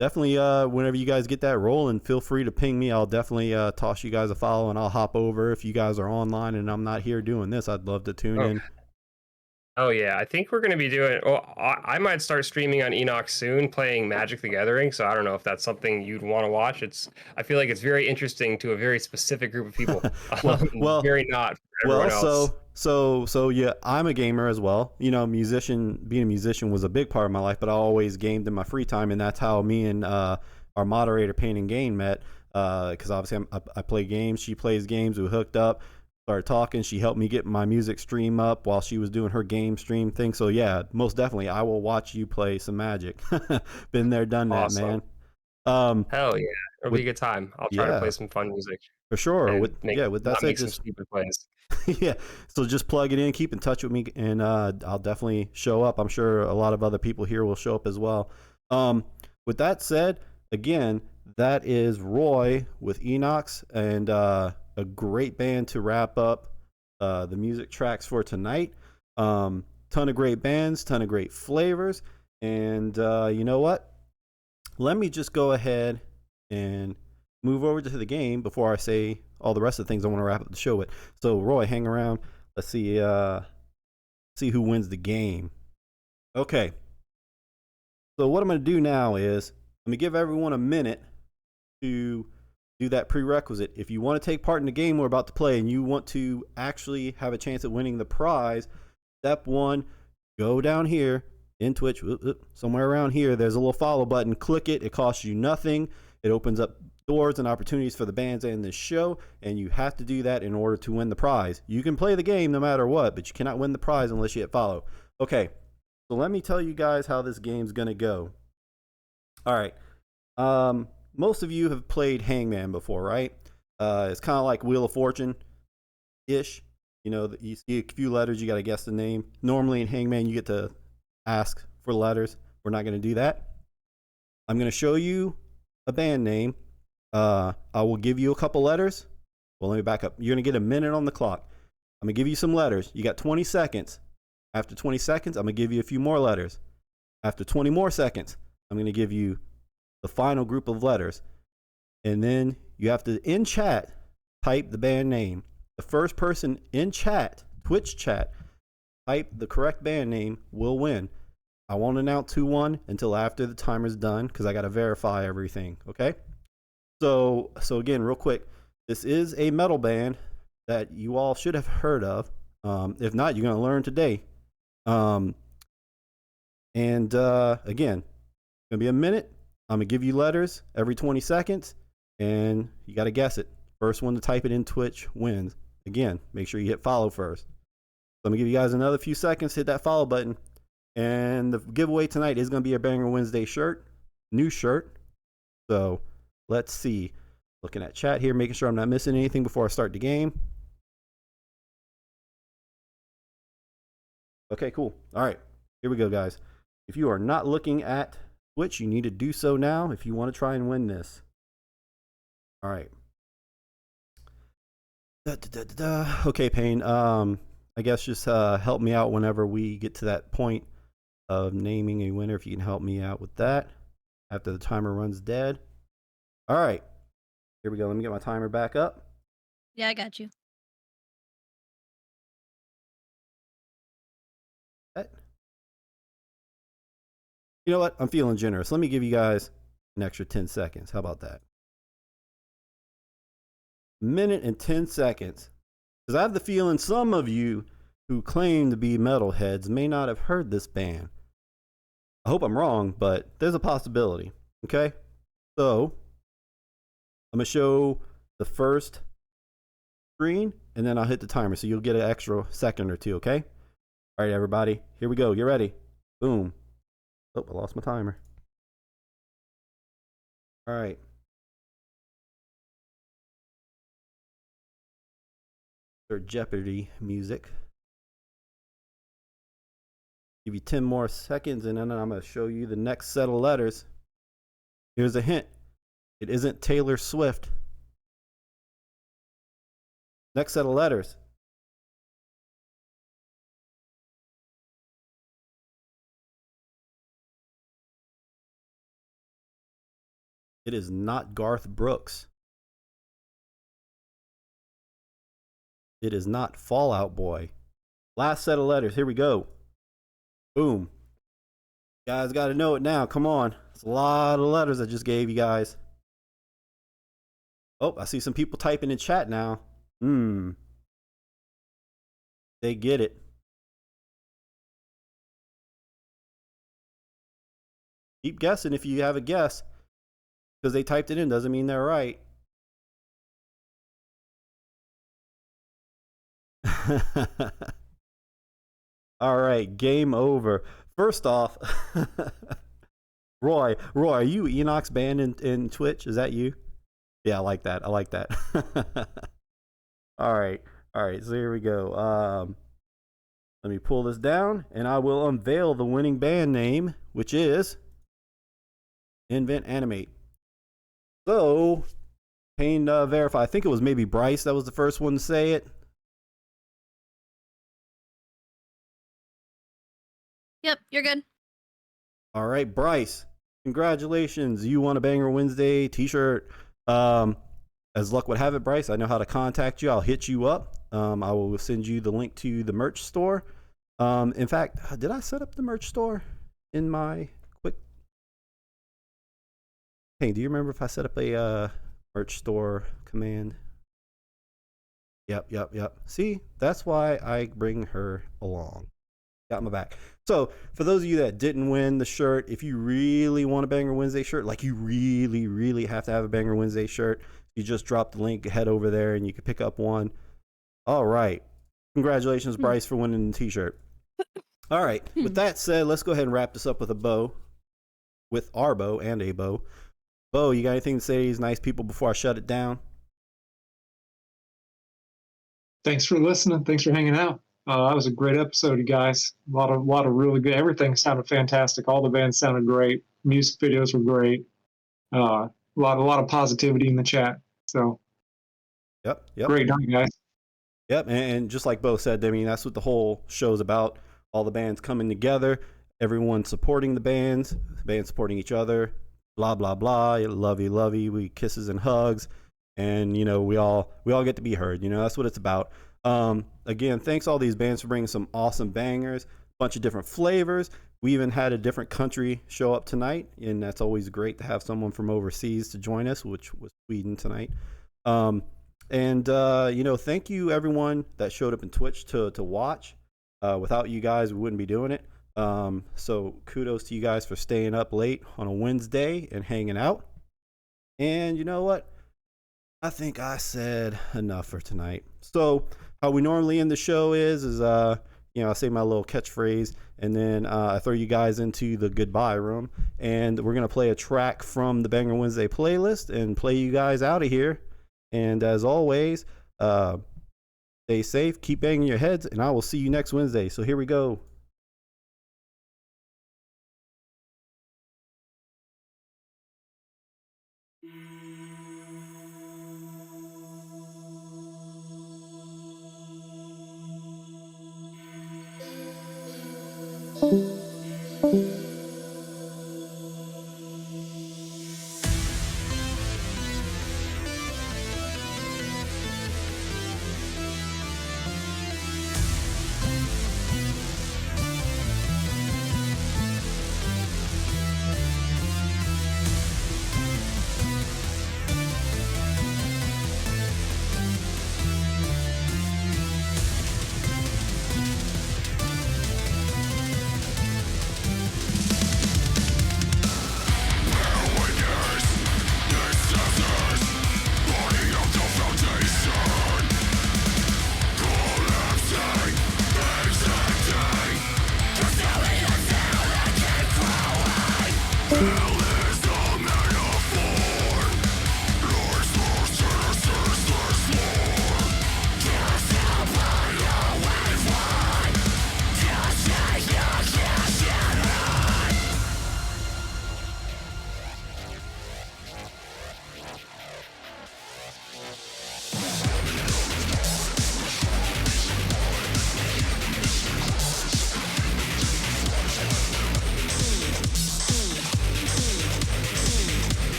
Definitely, whenever you guys get that rolling, feel free to ping me. I'll definitely toss you guys a follow, and I'll hop over if you guys are online and I'm not here doing this. I'd love to tune in. Oh yeah, I think we're gonna be doing. Well, I might start streaming on Enox soon, playing Magic the Gathering. So I don't know if that's something you'd want to watch. I feel like it's very interesting to a very specific group of people. well, very not for everyone else. So yeah, I'm a gamer as well. Being a musician was a big part of my life, but I always gamed in my free time, and that's how me and our moderator Pain and Gain met. Because obviously I play games, she plays games. We hooked up. Started talking. She helped me get my music stream up while she was doing her game stream thing. So yeah, most definitely, I will watch you play some Magic. Been there, done that, Awesome. man. Hell yeah, it'll be a good time. I'll try to play some fun music. For sure. And With that said, make some just stupid plays. yeah. So just plug it in, keep in touch with me, and I'll definitely show up. I'm sure a lot of other people here will show up as well. With that said, again, that is Roy with Enox, and a great band to wrap up the music tracks for tonight. Ton of great bands, ton of great flavors, and you know what? Let me just go ahead and move over to the game before I say all the rest of the things I want to wrap up the show with. So Roy, hang around. Let's see who wins the game. Okay. So what I'm going to do now is I'm going to give everyone a minute to do that prerequisite. If you want to take part in the game we're about to play and you want to actually have a chance at winning the prize, step one, go down here in Twitch, somewhere around here, there's a little follow button. Click it. It costs you nothing. It opens up doors and opportunities for the bands and this show, and you have to do that in order to win the prize. You can play the game no matter what, but you cannot win the prize unless you hit follow. Okay, so let me tell you guys how this game's going to go. All right. Most of you have played Hangman before, right? It's kind of like Wheel of Fortune-ish. You see a few letters, you got to guess the name. Normally in Hangman, you get to ask for letters. We're not going to do that. I'm going to show you a band name. I will give you a couple letters. Well, let me back up. You're going to get a minute on the clock. I'm going to give you some letters. You got 20 seconds. After 20 seconds, I'm going to give you a few more letters. After 20 more seconds, I'm going to give you the final group of letters. And then you have to, in chat, type the band name. The first person in chat, Twitch chat, type the correct band name will win. I won't announce who won until after the timer's done because I got to verify everything. Okay. So again, real quick, this is a metal band that you all should have heard of. If not, you're going to learn today. Again, it's going to be a minute. I'm going to give you letters every 20 seconds, and you got to guess it. First one to type it in Twitch wins. Again, make sure you hit follow first. So I'm going to give you guys another few seconds to hit that follow button. And the giveaway tonight is going to be a Banger Wednesday shirt, new shirt. So let's see. Looking at chat here, making sure I'm not missing anything before I start the game. Okay, cool. All right, here we go, guys. If you are not looking at Twitch, you need to do so now if you want to try and win this. All right. Okay, Payne. I guess just help me out whenever we get to that point of naming a winner. If you can help me out with that after the timer runs dead. All right. Here we go. Let me get my timer back up. Yeah, I got you. You know what? I'm feeling generous. Let me give you guys an extra 10 seconds. How about that? Minute and 10 seconds. Because I have the feeling some of you who claim to be metalheads may not have heard this band. I hope I'm wrong, but there's a possibility. Okay? So, I'm going to show the first screen, and then I'll hit the timer. So you'll get an extra second or two, okay? All right, everybody. Here we go. Get ready. Boom. Oh, I lost my timer. All right. Their Jeopardy music. Give you 10 more seconds, and then I'm going to show you the next set of letters. Here's a hint. It isn't Taylor Swift. Next set of letters. It is not Garth Brooks. It is not Fall Out Boy. Last set of letters. Here we go. Boom. You guys got to know it now. Come on. It's a lot of letters I just gave you guys. Oh, I see some people typing in chat now. They get it. Keep guessing if you have a guess. Because they typed it in doesn't mean they're right. All right, game over. First off, Roy, are you Enoch's band in Twitch? Is that you? Yeah, I like that. I like that. All right. So here we go. Let me pull this down, and I will unveil the winning band name, which is Invent Animate. So, Payne, verify. I think it was maybe Bryce that was the first one to say it. Yep, you're good. All right, Bryce. Congratulations. You won a Banger Wednesday t-shirt. As luck would have it, Bryce, I know how to contact you. I'll hit you up. I will send you the link to the merch store. In fact, did I set up the merch store in my quick? Hey, do you remember if I set up a merch store command? Yep. See, that's why I bring her along. Got my back. So for those of you that didn't win the shirt, if you really want a Banger Wednesday shirt, like you really have to have a Banger Wednesday shirt, you just drop the link, head over there, and you can pick up one. All right. Congratulations, Bryce, for winning the t-shirt. All right. With that said, let's go ahead and wrap this up with a bow. With our bow and a bow. Bo, you got anything to say to these nice people before I shut it down? Thanks for listening. Thanks for hanging out. That was a great episode, you guys. A lot of really good. Everything sounded fantastic. All the bands sounded great. Music videos were great. A lot of positivity in the chat. So, yep. Great night, guys. Yep, and just like Bo said, I mean, that's what the whole show's about. All the bands coming together, everyone supporting the bands supporting each other, blah, blah, blah, lovey, we kisses and hugs, and, you know, we all get to be heard. You know, that's what it's about. Again, thanks all these bands for bringing some awesome bangers, bunch of different flavors. We even had a different country show up tonight, and that's always great to have someone from overseas to join us, which was Sweden tonight. Thank you everyone that showed up in Twitch to watch. Without you guys, we wouldn't be doing it. So kudos to you guys for staying up late on a Wednesday and hanging out. And you know what? I think I said enough for tonight. So how we normally end the show is I say my little catchphrase, and then I throw you guys into the goodbye room, and we're gonna play a track from the Banger Wednesday playlist and play you guys out of here. And as always, stay safe, keep banging your heads, and I will see you next Wednesday. So here we go.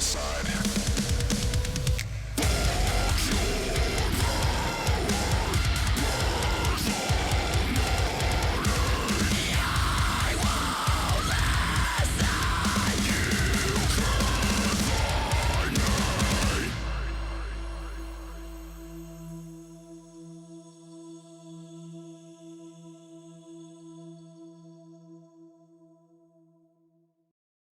outside.